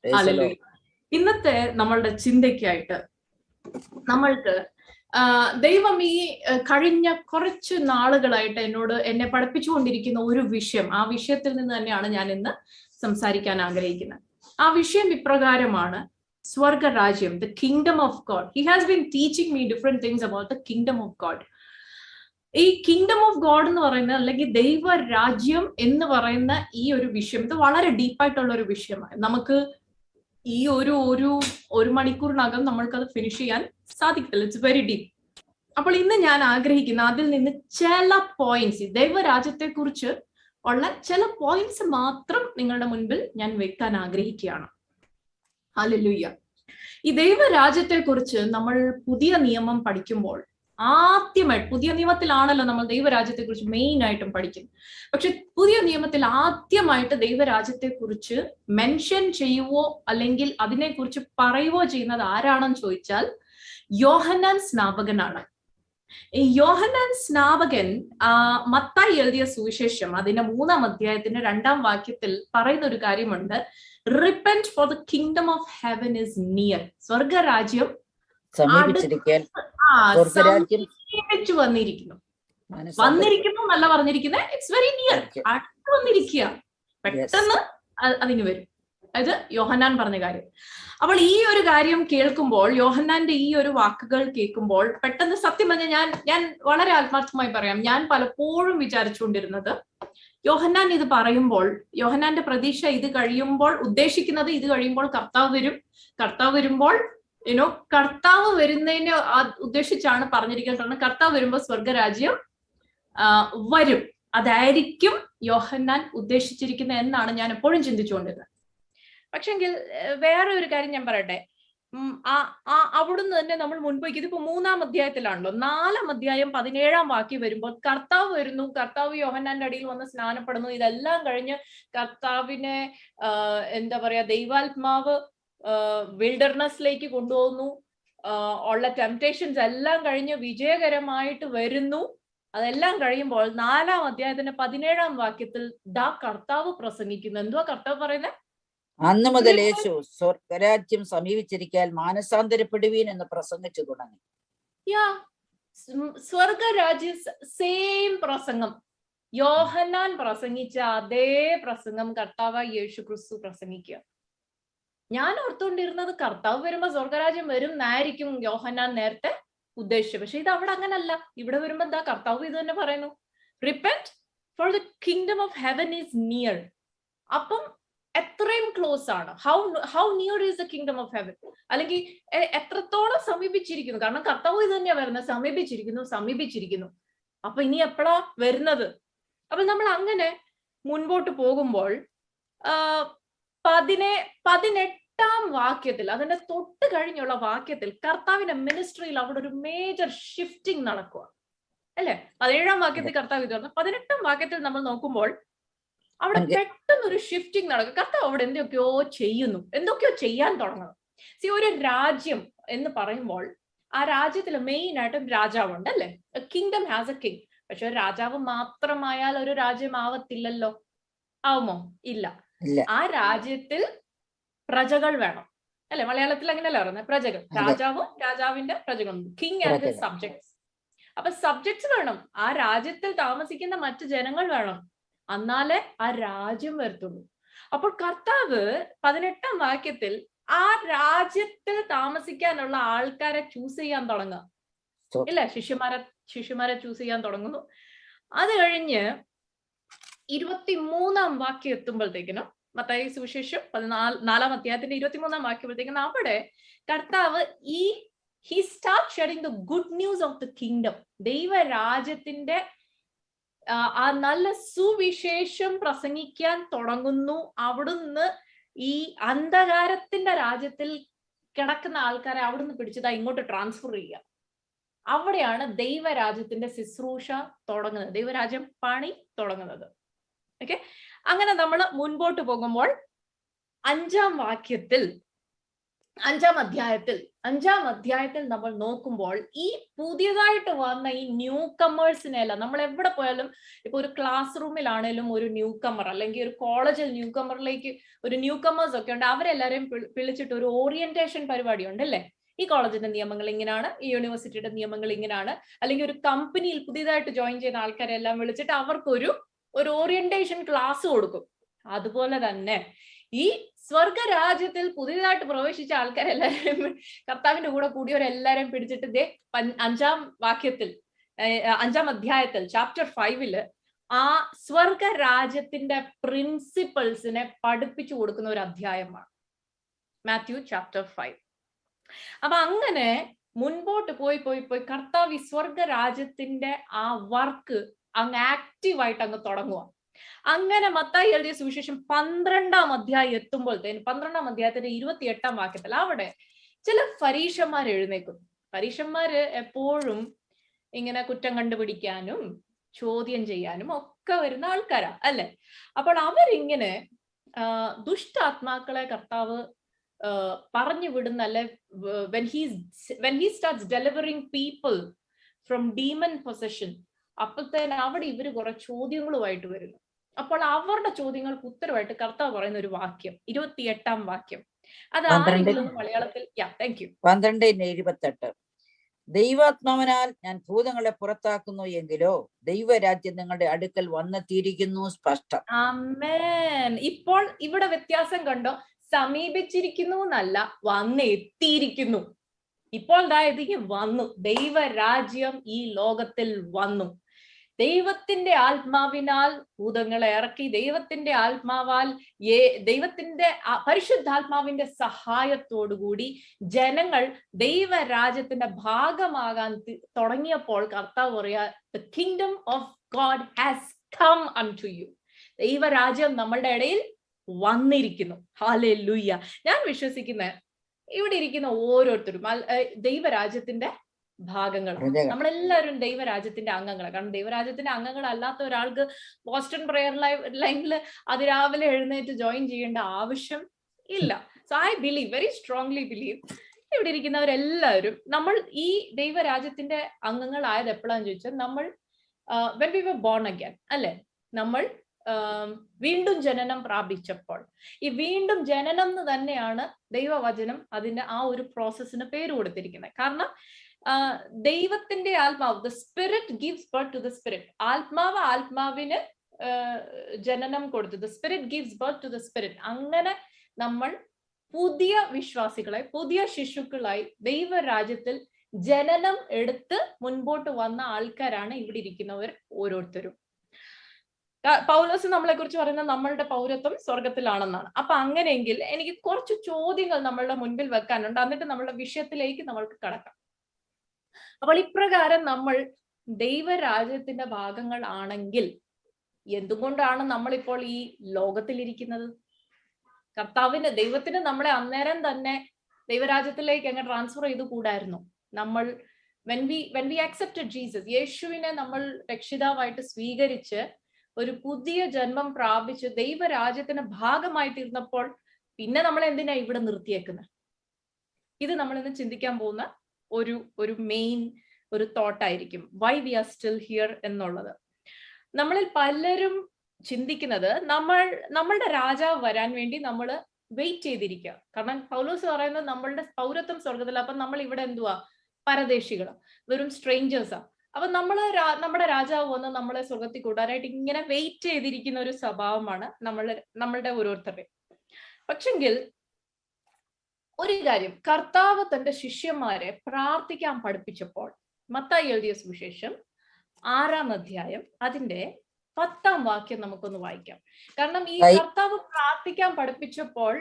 Hallelujah. ഇന്നത്തെ നമ്മളുടെ ചിന്തയ്ക്കായിട്ട് നമ്മൾക്ക് ദൈവം ഈ കഴിഞ്ഞ കുറച്ച് നാളുകളായിട്ട് എന്നെ പഠിപ്പിച്ചുകൊണ്ടിരിക്കുന്ന ഒരു വിഷയം, ആ വിഷയത്തിൽ നിന്ന് തന്നെയാണ് ഞാൻ ഇന്ന് സംസാരിക്കാൻ ആഗ്രഹിക്കുന്നത്. ആ വിഷയം ഇപ്രകാരമാണ്: സ്വർഗരാജ്യം, the kingdom of God. He has been teaching me different things about the kingdom of God. ഈ കിങ്ഡം ഓഫ് ഗോഡ് എന്ന് പറയുന്നത്, അല്ലെങ്കിൽ ദൈവരാജ്യം എന്ന് പറയുന്ന ഈ ഒരു വിഷയം, ഇത് വളരെ ഡീപ്പായിട്ടുള്ള ഒരു വിഷയമാണ്. നമുക്ക് ഈ ഒരു മണിക്കൂറിനകം നമ്മൾക്കത് ഫിനിഷ് ചെയ്യാൻ സാധിക്കില്ല. It's very deep. അപ്പോൾ ഇന്ന് ഞാൻ ആഗ്രഹിക്കുന്ന അതിൽ നിന്ന് ചില പോയിന്റ്സ്, ദൈവരാജ്യത്തെ കുറിച്ച് ഉള്ള ചില പോയിന്റ്സ് മാത്രം നിങ്ങളുടെ മുൻപിൽ ഞാൻ വെക്കാൻ ആഗ്രഹിക്കുകയാണ്. ഹല്ലേലൂയ. ഈ ദൈവരാജ്യത്തെ കുറിച്ച് നമ്മൾ പുതിയ നിയമം പഠിക്കുമ്പോൾ ആദ്യമായിട്ട്, പുതിയ നിയമത്തിലാണല്ലോ നമ്മൾ ദൈവരാജ്യത്തെ കുറിച്ച് മെയിൻ ആയിട്ടും പഠിക്കുന്നത്. പക്ഷെ പുതിയ നിയമത്തിൽ ആദ്യമായിട്ട് ദൈവരാജ്യത്തെ കുറിച്ച് മെൻഷൻ ചെയ്യുവോ അല്ലെങ്കിൽ അതിനെക്കുറിച്ച് പറയുവോ ചെയ്യുന്നത് ആരാണെന്ന് ചോദിച്ചാൽ യോഹന്നാൻ സ്നാപകനാണ്. ഈ യോഹന്നാൻ സ്നാപകൻ മത്തായി എഴുതിയ സുവിശേഷം അതിന്റെ 3-ാം അധ്യായത്തിന്റെ 2-ാം വാക്യത്തിൽ പറയുന്ന ഒരു കാര്യമുണ്ട്: repent for the kingdom of heaven is near. സ്വർഗരാജ്യം സമീപിച്ചു വന്നിരിക്കുന്നു എന്നല്ല പറഞ്ഞിരിക്കുന്നത്, ഇറ്റ്സ് വെരി നിയർ, അടുത്ത് വന്നിരിക്കുക, പെട്ടെന്ന് അതിന് വരും. അത് യോഹന്നാൻ പറഞ്ഞ കാര്യം. അപ്പോൾ ഈ ഒരു കാര്യം കേൾക്കുമ്പോൾ, യോഹന്നാന്റെ ഈ ഒരു വാക്കുകൾ കേൾക്കുമ്പോൾ പെട്ടെന്ന്, സത്യം പറഞ്ഞാൽ ഞാൻ വളരെ ആത്മാർത്ഥമായി പറയാം, ഞാൻ പലപ്പോഴും വിചാരിച്ചുകൊണ്ടിരുന്നത്, യോഹന്നാൻ ഇത് പറയുമ്പോൾ യോഹന്നാന്റെ പ്രതീക്ഷ ഇത് കഴിയുമ്പോൾ, ഉദ്ദേശിക്കുന്നത് ഇത് കഴിയുമ്പോൾ കർത്താവ് വരും, കർത്താവ് വരുമ്പോൾ കർത്താവ് വരുന്നതിനെ ഉദ്ദേശിച്ചാണ് പറഞ്ഞിരിക്കുന്നത്. കർത്താവ് വരുമ്പോൾ സ്വർഗരാജ്യം വരും, അതായിരിക്കും യോഹന്നാൻ ഉദ്ദേശിച്ചിരിക്കുന്നത് എന്നാണ് ഞാൻ എപ്പോഴും ചിന്തിച്ചുകൊണ്ടിരുന്നത്. പക്ഷെങ്കിൽ വേറെ ഒരു കാര്യം ഞാൻ പറയട്ടെ. അവിടുന്ന് തന്നെ നമ്മൾ മുൻപോയി, ഇതിപ്പോ 3-ാം അധ്യായത്തിലാണല്ലോ, 4-ാം അധ്യായം 17-ാം വാക്യം വരുമ്പോൾ കർത്താവ് വരുന്നു, കർത്താവ് യോഹന്നാന്റെ അടിയിൽ വന്ന് സ്നാനപ്പെടുന്നു. ഇതെല്ലാം കഴിഞ്ഞ് കർത്താവിനെ എന്താ പറയാ, ദൈവാത്മാവ് വിൽഡർനെസ്സിലേക്ക് കൊണ്ടുപോകുന്നു. ഉള്ള ടെംപ്റ്റേഷൻസ് എല്ലാം കഴിഞ്ഞ് വിജയകരമായിട്ട് വരുന്നു. അതെല്ലാം കഴിയുമ്പോൾ 4-ാം അധ്യായത്തിന്റെ 17-ാം വാക്യത്തിൽ ദാ കർത്താവ് പ്രസംഗിക്കുന്നു. എന്തുവാ കർത്താവ് പറയുന്നത്? അന്ന് മുതൽ യേശു സ്വർഗരാജ്യം സമീപിച്ചിരിക്കാൻ മാനസാന്തരപ്പെടുവീൻ എന്ന് പ്രസംഗിച്ചു തുടങ്ങി. സ്വർഗരാജ്യ സെയിം പ്രസംഗം, യോഹന്നാൻ പ്രസംഗിച്ച അതേ പ്രസംഗം കർത്താവായ യേശു ക്രിസ്തു പ്രസംഗിക്കുക. ഞാൻ ഓർത്തുകൊണ്ടിരുന്നത് കർത്താവ് വരുമ്പോ സ്വർഗരാജ്യം വരും എന്നായിരിക്കും യോഹന്നാൻ നേരത്തെ ഉദ്ദേശിച്ചത്. പക്ഷെ ഇത് അവിടെ അങ്ങനല്ല. ഇവിടെ വരുമ്പോ എന്താ കർത്താവ് ഇത് തന്നെ പറയുന്നു: repent for the kingdom of heaven is near. അപ്പം എത്രയും ക്ലോസ് ആണ്. How near is the kingdom of heaven, അല്ലെങ്കിൽ എത്രത്തോളം സമീപിച്ചിരിക്കുന്നു. കാരണം കർത്താവ് ഇത് തന്നെയാ വരുന്നത്, സമീപിച്ചിരിക്കുന്നു. അപ്പൊ ഇനി എപ്പോഴാ വരുന്നത്? അപ്പൊ നമ്മൾ അങ്ങനെ മുൻപോട്ട് പോകുമ്പോൾ 18-ാം വാക്യത്തിൽ, അതിന്റെ തൊട്ട് കഴിഞ്ഞുള്ള വാക്യത്തിൽ കർത്താവിന്റെ മിനിസ്ട്രിയിൽ അവിടെ ഒരു മേജർ ഷിഫ്റ്റിംഗ് നടക്കുക അല്ലെ? 17-ാം വാക്യത്തിൽ കർത്താവ് ഇത് പറഞ്ഞു. 18-ാം വാക്യത്തിൽ നമ്മൾ നോക്കുമ്പോൾ അവിടെ പെട്ടെന്ന് ഒരു ഷിഫ്റ്റിംഗ് നടക്കും. കർത്താവ് അവിടെ എന്തൊക്കെയോ ചെയ്യാൻ തുടങ്ങണം. ഒരു രാജ്യം എന്ന് പറയുമ്പോൾ ആ രാജ്യത്തിൽ മെയിൻ ആയിട്ടും രാജാവുണ്ട് അല്ലെ? Kingdom has A king. പക്ഷെ ഒരു രാജാവ് മാത്രമായാൽ ഒരു രാജ്യം ആവത്തില്ലല്ലോ. ആവുമോ? ഇല്ല. ആ രാജ്യത്തിൽ പ്രജകൾ വേണം അല്ലെ? മലയാളത്തിൽ അങ്ങനെയല്ല പറയുന്നത്, പ്രജകൾ. രാജാവും രാജാവിന്റെ പ്രജകളും, കിങ് ആൻഡ് സബ്ജക്ട്സ്. അപ്പൊ സബ്ജക്ട്സ് വേണം, ആ രാജ്യത്തിൽ താമസിക്കുന്ന മറ്റു ജനങ്ങൾ വേണം, എന്നാലേ ആ രാജ്യം വരത്തുള്ളൂ. അപ്പോൾ കർത്താവ് 18-ാം വാക്യത്തിൽ ആ രാജ്യത്തിൽ താമസിക്കാനുള്ള ആൾക്കാരെ ചൂസ് ചെയ്യാൻ തുടങ്ങുക ഇല്ല? ശിഷ്യന്മാരെ ചൂസ് ചെയ്യാൻ തുടങ്ങുന്നു. അത് കഴിഞ്ഞ് 23-ാം വാക്യം എത്തുമ്പോഴത്തേക്കിനും, മത്തായി സുവിശേഷം 4-ാം അധ്യായത്തിന്റെ 23-ാം വാക്യപ്പോഴത്തേക്കും അവിടെ കർത്താവ് he starts sharing the good news of the kingdom. ദൈവരാജ്യത്തിന്റെ ആ നല്ല സുവിശേഷം പ്രസംഗിക്കാൻ തുടങ്ങുന്നു. അവിടുന്ന് ഈ അന്ധകാരത്തിന്റെ രാജ്യത്തിൽ കിടക്കുന്ന ആൾക്കാരെ അവിടുന്ന് പിടിച്ചതാ ഇങ്ങോട്ട് ട്രാൻസ്ഫർ ചെയ്യുക. അവിടെയാണ് ദൈവരാജ്യത്തിന്റെ ശുശ്രൂഷ തുടങ്ങുന്നത്, ദൈവരാജ്യം പണി തുടങ്ങുന്നത്. ഓക്കെ, അങ്ങനെ നമ്മൾ മുൻപോട്ട് പോകുമ്പോൾ 5-ാം വാക്യത്തിൽ അഞ്ചാം അധ്യായത്തിൽ നമ്മൾ നോക്കുമ്പോൾ ഈ പുതിയതായിട്ട് വന്ന ഈ ന്യൂ കമേഴ്സിനെ അല്ല, നമ്മൾ എവിടെ പോയാലും ഇപ്പൊ ഒരു ക്ലാസ് റൂമിലാണേലും ഒരു ന്യൂ കമർ അല്ലെങ്കിൽ ഒരു കോളേജിൽ ന്യൂ കമറിലേക്ക് ഒരു ന്യൂ കമേഴ്സ് ഒക്കെ ഉണ്ട്, അവരെല്ലാരെയും വിളിച്ചിട്ട് ഒരു ഓറിയന്റേഷൻ പരിപാടി ഉണ്ട് അല്ലേ. ഈ കോളേജിന്റെ നിയമങ്ങൾ ഇങ്ങനെയാണ്, ഈ യൂണിവേഴ്സിറ്റിയുടെ നിയമങ്ങൾ ഇങ്ങനെയാണ്. അല്ലെങ്കിൽ ഒരു കമ്പനിയിൽ പുതിയതായിട്ട് ജോയിൻ ചെയ്യുന്ന ആൾക്കാരെല്ലാം വിളിച്ചിട്ട് അവർക്കൊരു ഓറിയന്റേഷൻ ക്ലാസ് കൊടുക്കും. അതുപോലെ തന്നെ ഈ സ്വർഗരാജ്യത്തിൽ പുതിയതായിട്ട് പ്രവേശിച്ച ആൾക്കാരെല്ലാവരും കർത്താവിന്റെ കൂടെ കൂടിയവരെല്ലാരും പിടിച്ചിട്ട് അഞ്ചാം അധ്യായത്തിൽ ചാപ്റ്റർ 5 ആ സ്വർഗരാജ്യത്തിന്റെ പ്രിൻസിപ്പിൾസിനെ പഠിപ്പിച്ചു കൊടുക്കുന്ന ഒരു അധ്യായമാണ് മാത്യു ചാപ്റ്റർ 5. അപ്പൊ അങ്ങനെ മുൻപോട്ട് പോയി കർത്താവ് ഈ സ്വർഗരാജ്യത്തിന്റെ ആ വർക്ക് അങ്ങ് ആക്റ്റീവായിട്ട് അങ്ങ് തുടങ്ങുക. അങ്ങനെ മത്തായി എഴുതിയ സുവിശേഷം 12-ാം അധ്യായം എത്തുമ്പോഴത്തേന് 12-ാം അധ്യായത്തിന്റെ 28-ാം വാക്യത്തിൽ അവിടെ ചില ഫരീശന്മാർ എഴുന്നേക്കും. ഫരീശന്മാര് എപ്പോഴും ഇങ്ങനെ കുറ്റം കണ്ടുപിടിക്കാനും ചോദ്യം ചെയ്യാനും ഒക്കെ വരുന്ന ആൾക്കാരാ അല്ലെ. അപ്പോൾ അവരിങ്ങനെ ദുഷ്ടാത്മാക്കളെ കർത്താവ് പറഞ്ഞു വിടുന്ന അല്ലെ, when he starts delivering people from demon possession, അപ്പോഴത്തേന് അവിടെ ഇവര് കുറെ ചോദ്യങ്ങളുമായിട്ട് വരുന്നു. അപ്പോൾ അവരുടെ ചോദ്യങ്ങൾക്ക് ഉത്തരവായിട്ട് കർത്താവ് പറയുന്ന ഒരു വാക്യം 28-ാം വാക്യം, അത് ആരെങ്കിലും മലയാളത്തിൽ 12:28 ദൈവാത്മാവിനാൽ ഞാൻ ഭൂതങ്ങളെ പുറത്താക്കുന്നു എങ്കിലോ ദൈവരാജ്യം നിങ്ങളുടെ അടുക്കൽ വന്നെത്തിയിരിക്കുന്നു സ്പഷ്ടം. ആമേൻ. ഇപ്പോൾ ഇവിടെ വ്യത്യാസം കണ്ടോ? സമീപിച്ചിരിക്കുന്നു എന്നല്ല, വന്നെത്തിയിരിക്കുന്നു. ഇപ്പോൾ വന്നു, ദൈവരാജ്യം ഈ ലോകത്തിൽ വന്നു. ദൈവത്തിന്റെ ആത്മാവിനാൽ ഭൂതങ്ങളെ ഇറക്കി, ദൈവത്തിന്റെ പരിശുദ്ധാത്മാവിന്റെ സഹായത്തോടുകൂടി ജനങ്ങൾ ദൈവരാജ്യത്തിന്റെ ഭാഗമാകാൻ തുടങ്ങിയപ്പോൾ കർത്താവ് പറയാ, the kingdom of God has come unto you. ദൈവരാജ്യം നമ്മളുടെ ഇടയിൽ വന്നിരിക്കുന്നു. ഹല്ലേലൂയ. ഞാൻ വിശ്വസിക്കുന്ന ഇവിടെ ഇരിക്കുന്ന ഓരോരുത്തരും ദൈവരാജ്യത്തിന്റെ ഭാഗങ്ങൾ, നമ്മളെല്ലാവരും ദൈവരാജ്യത്തിന്റെ അംഗങ്ങളാണ്. കാരണം ദൈവരാജ്യത്തിന്റെ അംഗങ്ങൾ അല്ലാത്ത ഒരാൾക്ക് ബോസ്റ്റൺ പ്രെയർ ലൈനിൽ അതിരാവിലെ എഴുന്നേറ്റ് ജോയിൻ ചെയ്യേണ്ട ആവശ്യം ഇല്ല. So I believe, very strongly believe, ഇവിടെ ഇരിക്കുന്നവരെല്ലാവരും നമ്മൾ ഈ ദൈവരാജ്യത്തിന്റെ അംഗങ്ങളായത് എപ്പോഴാന്ന് ചോദിച്ചാൽ നമ്മൾ when we were born again അല്ലെ, നമ്മൾ വീണ്ടും ജനനം പ്രാപിച്ചപ്പോൾ. ഈ വീണ്ടും ജനനം എന്ന് തന്നെയാണ് ദൈവവചനം അതിന്റെ ആ ഒരു പ്രോസസ്സിന് പേര് കൊടുത്തിരിക്കുന്നത്. കാരണം ദൈവത്തിന്റെ ആത്മാവ്, the spirit gives birth to the spirit, ആത്മാവിന് ജനനം കൊടുത്തു. The spirit gives birth to the spirit. അങ്ങനെ നമ്മൾ പുതിയ വിശ്വാസികളെ, പുതിയ ശിശുക്കളായി ദൈവരാജ്യത്തിൽ ജനനം എടുത്ത് മുൻപോട്ട് വന്ന ആൾക്കാരാണ് ഇവിടെ ഇരിക്കുന്നവർ ഓരോരുത്തരും. പൗലോസ് നമ്മളെ കുറിച്ച് പറയുന്നത് നമ്മളുടെ പൗരത്വം സ്വർഗത്തിലാണെന്നാണ്. അപ്പൊ അങ്ങനെയെങ്കിൽ എനിക്ക് കുറച്ച് ചോദ്യങ്ങൾ നമ്മളുടെ മുൻപിൽ വെക്കാനുണ്ട്, എന്നിട്ട് നമ്മളുടെ വിഷയത്തിലേക്ക് നമ്മൾക്ക് കടക്കാം. അപ്പോൾ ഇപ്രകാരം നമ്മൾ ദൈവരാജ്യത്തിന്റെ ഭാഗങ്ങൾ ആണെങ്കിൽ എന്തുകൊണ്ടാണ് നമ്മളിപ്പോൾ ഈ ലോകത്തിലിരിക്കുന്നത്? ദൈവത്തിന് നമ്മളെ അന്നേരം തന്നെ ദൈവരാജ്യത്തിലേക്ക് അങ്ങ് ട്രാൻസ്ഫർ ചെയ്ത് കൂടായിരുന്നു. നമ്മൾ when we accepted Jesus, യേശുവിനെ നമ്മൾ രക്ഷിതാവായിട്ട് സ്വീകരിച്ച് ഒരു പുതിയ ജന്മം പ്രാപിച്ച് ദൈവരാജ്യത്തിന്റെ ഭാഗമായി തീർന്നപ്പോൾ പിന്നെ നമ്മൾ എന്തിനാ ഇവിടെ നിർത്തിയേക്കുന്നത്? ഇത് നമ്മൾ ഇന്ന് ചിന്തിക്കാൻ പോകുന്ന ഒരു മെയിൻ ഒരു തോട്ടായിരിക്കും, why we are still here എന്നുള്ളത്. നമ്മളിൽ പലരും ചിന്തിക്കുന്നത് നമ്മളുടെ രാജാവ് വരാൻ വേണ്ടി നമ്മൾ വെയിറ്റ് ചെയ്തിരിക്കുക. കാരണം പൗലോസ് പറയുന്നത് നമ്മളുടെ പൗരത്വം സ്വർഗത്തില, അപ്പൊ നമ്മൾ ഇവിടെ എന്തുവാ, പരദേശികളാ, വെറും സ്ട്രേഞ്ചേഴ്സാ. അപ്പൊ നമ്മുടെ രാജാവ് വന്ന് നമ്മളെ സ്വർഗത്തിൽ കൂടാനായിട്ട് ഇങ്ങനെ വെയിറ്റ് ചെയ്തിരിക്കുന്ന ഒരു സ്വഭാവമാണ് നമ്മളുടെ ഓരോരുത്തരുടെ. പക്ഷെങ്കിൽ ഒരു കാര്യം, കർത്താവ് തന്റെ ശിഷ്യന്മാരെ പ്രാർത്ഥിക്കാൻ പഠിപ്പിച്ചപ്പോൾ മത്തായി എഴുതിയ സുവിശേഷം 6-ാം അധ്യായം അതിന്റെ 10-ാം വാക്യം നമുക്കൊന്ന് വായിക്കാം. കാരണം ഈ കർത്താവ് പ്രാർത്ഥിക്കാൻ പഠിപ്പിച്ചപ്പോൾ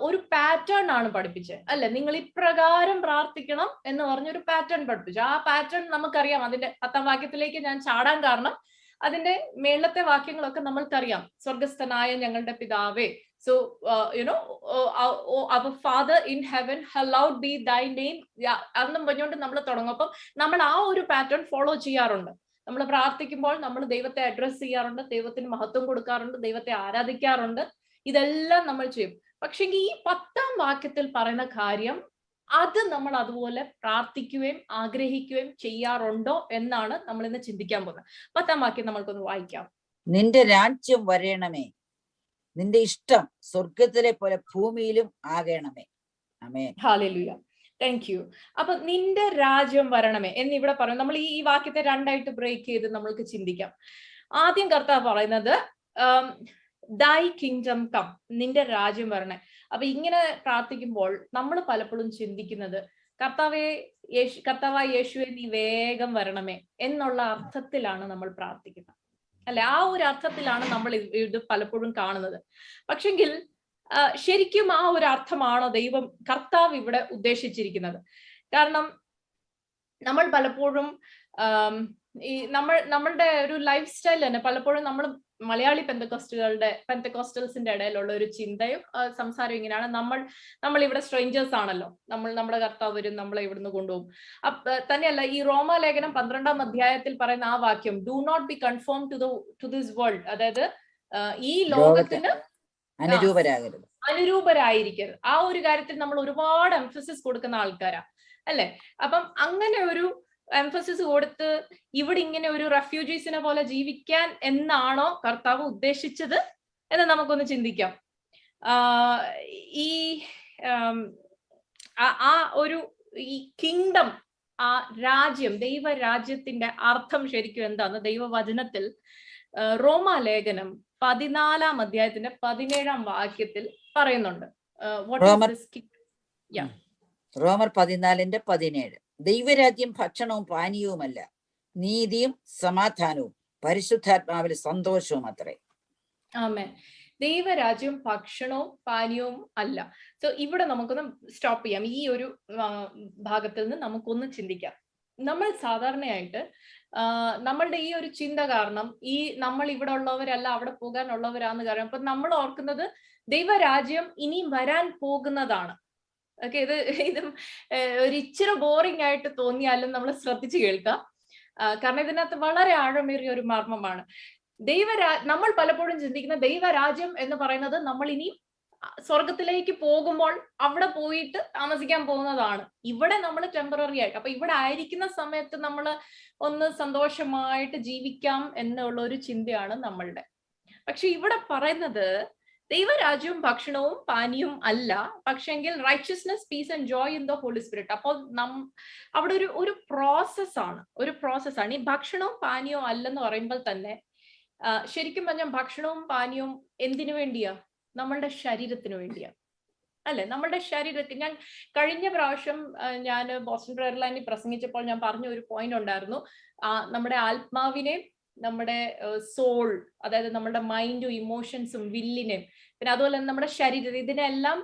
ഒരു പാറ്റേൺ ആണ് പഠിപ്പിച്ചത് അല്ലെ. നിങ്ങൾ ഇപ്രകാരം പ്രാർത്ഥിക്കണം എന്ന് പറഞ്ഞൊരു പാറ്റേൺ പഠിപ്പിച്ചു. ആ പാറ്റേൺ നമുക്കറിയാം. അതിന്റെ 10-ാം വാക്യത്തിലേക്ക് ഞാൻ ചാടാൻ കാരണം അതിന്റെ മേളത്തെ വാക്യങ്ങളൊക്കെ നമ്മൾക്കറിയാം. സ്വർഗസ്ഥനായ ഞങ്ങളുടെ പിതാവേ, so our Father in heaven, hallowed be thy name, അന്നും പറഞ്ഞുകൊണ്ട് നമ്മൾ തുടങ്ങും. അപ്പം നമ്മൾ ആ ഒരു പാറ്റേൺ ഫോളോ ചെയ്യാറുണ്ട്. നമ്മൾ പ്രാർത്ഥിക്കുമ്പോൾ നമ്മൾ ദൈവത്തെ അഡ്രസ് ചെയ്യാറുണ്ട്, ദൈവത്തിന് മഹത്വം കൊടുക്കാറുണ്ട്, ദൈവത്തെ ആരാധിക്കാറുണ്ട്. ഇതെല്ലാം നമ്മൾ ചെയ്യും. പക്ഷെങ്കിൽ ഈ 10ാം വാക്യത്തിൽ പറയുന്ന കാര്യം അത് നമ്മൾ അതുപോലെ പ്രാർത്ഥിക്കുകയും ആഗ്രഹിക്കുകയും ചെയ്യാറുണ്ടോ എന്നാണ് നമ്മൾ ഇന്ന് ചിന്തിക്കാൻ പോകുന്നത്. 10ാം വാക്യം നമ്മൾക്കൊന്ന് വായിക്കാം. നിന്റെ രാജ്യം വരേണമേ, നിന്റെ ഇഷ്ടം സ്വർഗത്തിലെ പോലെ ഭൂമിയിലും ആകണമേ. ആമേൻ. ഹല്ലേലൂയ. Thank U. അപ്പൊ നിന്റെ രാജ്യം വരണമേ എന്നിവിടെ പറയും. നമ്മൾ ഈ വാക്യത്തെ രണ്ടായിട്ട് ബ്രേക്ക് ചെയ്ത് നമ്മൾക്ക് ചിന്തിക്കാം. ആദ്യം കർത്താവ് പറയുന്നത് ദൈ കിങ്ഡം കം, നിന്റെ രാജ്യം വരണേ. അപ്പൊ ഇങ്ങനെ പ്രാർത്ഥിക്കുമ്പോൾ നമ്മൾ പലപ്പോഴും ചിന്തിക്കുന്നത് കർത്താവായ യേശുവെ നീ വേഗം വരണമേ എന്നുള്ള അർത്ഥത്തിലാണ് നമ്മൾ പ്രാർത്ഥിക്കുന്നത്, അല്ലെ? ആ ഒരു അർത്ഥത്തിലാണ് നമ്മൾ ഇത് പലപ്പോഴും കാണുന്നത്. പക്ഷെങ്കിൽ ശരിക്കും ആ ഒരു അർത്ഥമാണോ കർത്താവ് ഇവിടെ ഉദ്ദേശിച്ചിരിക്കുന്നത്? കാരണം നമ്മൾ പലപ്പോഴും ഈ നമ്മളുടെ ഒരു ലൈഫ് സ്റ്റൈൽ തന്നെ പലപ്പോഴും നമ്മൾ മലയാളി പെന്തക്കോസ്റ്റൽസിന്റെ ഇടയിലുള്ള ഒരു ചിന്തയും സംസാരവും ഇങ്ങനെയാണ്. നമ്മൾ ഇവിടെ സ്ട്രേഞ്ചേഴ്സ് ആണല്ലോ, നമ്മുടെ കർത്താവ് വരും, നമ്മളെ ഇവിടുന്ന് കൊണ്ടുപോകും. തന്നെയല്ല, ഈ റോമാലേഖനം 12ാം അധ്യായത്തിൽ പറയുന്ന ആ വാക്യം, do not be conform to this world, അതായത് ഈ ലോകത്തിന് അനുരൂപരായിരിക്കരുത്. ആ ഒരു കാര്യത്തിൽ നമ്മൾ ഒരുപാട് എംഫസിസ് കൊടുക്കുന്ന ആൾക്കാരാ, അല്ലെ? അപ്പം അങ്ങനെ ഒരു എംഫസിസ് കൊടുത്ത് ഇവിടെ ഇങ്ങനെ ഒരു റെഫ്യൂജീസിനെ പോലെ ജീവിക്കാൻ എന്നാണോ കർത്താവ് ഉദ്ദേശിച്ചത് എന്ന് നമുക്കൊന്ന് ചിന്തിക്കാം. ഈ ആ ഒരു ഈ കിങ്ഡം, ആ രാജ്യം, ദൈവരാജ്യത്തിന്റെ അർത്ഥം ശരിക്കും എന്താന്ന് ദൈവവചനത്തിൽ റോമാലേഖനം 14ാം അധ്യായത്തിന്റെ 17ാം വാക്യത്തിൽ പറയുന്നുണ്ട്. റോമർ 14:17 ദൈവരാജ്യം ഭക്ഷണവും പാനീയവുമല്ല, നീതിയും സമാധാനവും പരിശുദ്ധാത്മാവിൽ സന്തോഷവും അത്രേ. ആമേൻ. ദൈവരാജ്യം ഭക്ഷണവും പാനീയവും അല്ല. സോ ഇവിടെ നമുക്കൊന്ന് സ്റ്റോപ്പ് ചെയ്യാം. ഈ ഒരു ഭാഗത്തിൽ നിന്ന് നമുക്കൊന്ന് ചിന്തിക്കാം. നമ്മൾ സാധാരണയായിട്ട് നമ്മളുടെ ഈ ഒരു ചിന്ത കാരണം നമ്മൾ ഇവിടെ ഉള്ളവരല്ല അവിടെ പോകാനുള്ളവരാന്ന് കാരണം അപ്പൊ നമ്മൾ ഓർക്കുന്നത് ദൈവരാജ്യം ഇനിയും വരാൻ പോകുന്നതാണ്. ഓക്കെ, ഇത് ഒരു ഇച്ചിരി ബോറിംഗ് ആയിട്ട് തോന്നിയാലും നമ്മൾ ശ്രദ്ധിച്ചു കേൾക്കാം. കാരണം ഇതിനകത്ത് വളരെ ആഴമേറിയ ഒരു മർമ്മമാണ്. നമ്മൾ പലപ്പോഴും ചിന്തിക്കുന്ന ദൈവരാജ്യം എന്ന് പറയുന്നത് നമ്മൾ ഇനിയും സ്വർഗത്തിലേക്ക് പോകുമ്പോൾ അവിടെ പോയിട്ട് താമസിക്കാൻ പോകുന്നതാണ്. ഇവിടെ നമ്മൾ ടെമ്പററി ആയിട്ട്, അപ്പൊ ഇവിടെ ആയിരിക്കുന്ന സമയത്ത് നമ്മൾ ഒന്ന് സന്തോഷമായിട്ട് ജീവിക്കാം എന്നുള്ള ഒരു ചിന്തയാണ് നമ്മളുടെ. പക്ഷെ ഇവിടെ പറയുന്നത് ദൈവരാജ്യവും ഭക്ഷണവും പാനീയവും അല്ല, പക്ഷെങ്കിൽ righteousness, peace and joy in the holy spirit. അപ്പോൾ അവിടെ ഒരു പ്രോസസ്സാണ്. ഈ ഭക്ഷണവും പാനീയവും അല്ലെന്ന് പറയുമ്പോൾ തന്നെ ശരിക്കും പറഞ്ഞാൽ ഭക്ഷണവും പാനീയവും എന്തിനു വേണ്ടിയാ? നമ്മളുടെ ശരീരത്തിന് വേണ്ടിയാ, അല്ലെ? നമ്മളുടെ ശരീരത്തിൽ ഞാൻ കഴിഞ്ഞ പ്രാവശ്യം ഞാൻ ബോസ്റ്റൺ പ്രയർ ലൈനിൽ പ്രസംഗിച്ചപ്പോൾ ഞാൻ പറഞ്ഞ ഒരു പോയിന്റ് ഉണ്ടായിരുന്നു. നമ്മുടെ ആത്മാവിനെയും നമ്മുടെ സോൾ, അതായത് നമ്മുടെ മൈൻഡും ഇമോഷൻസും വില്ലിനെയും പിന്നെ അതുപോലെ നമ്മുടെ ശരീരം, ഇതെല്ലാം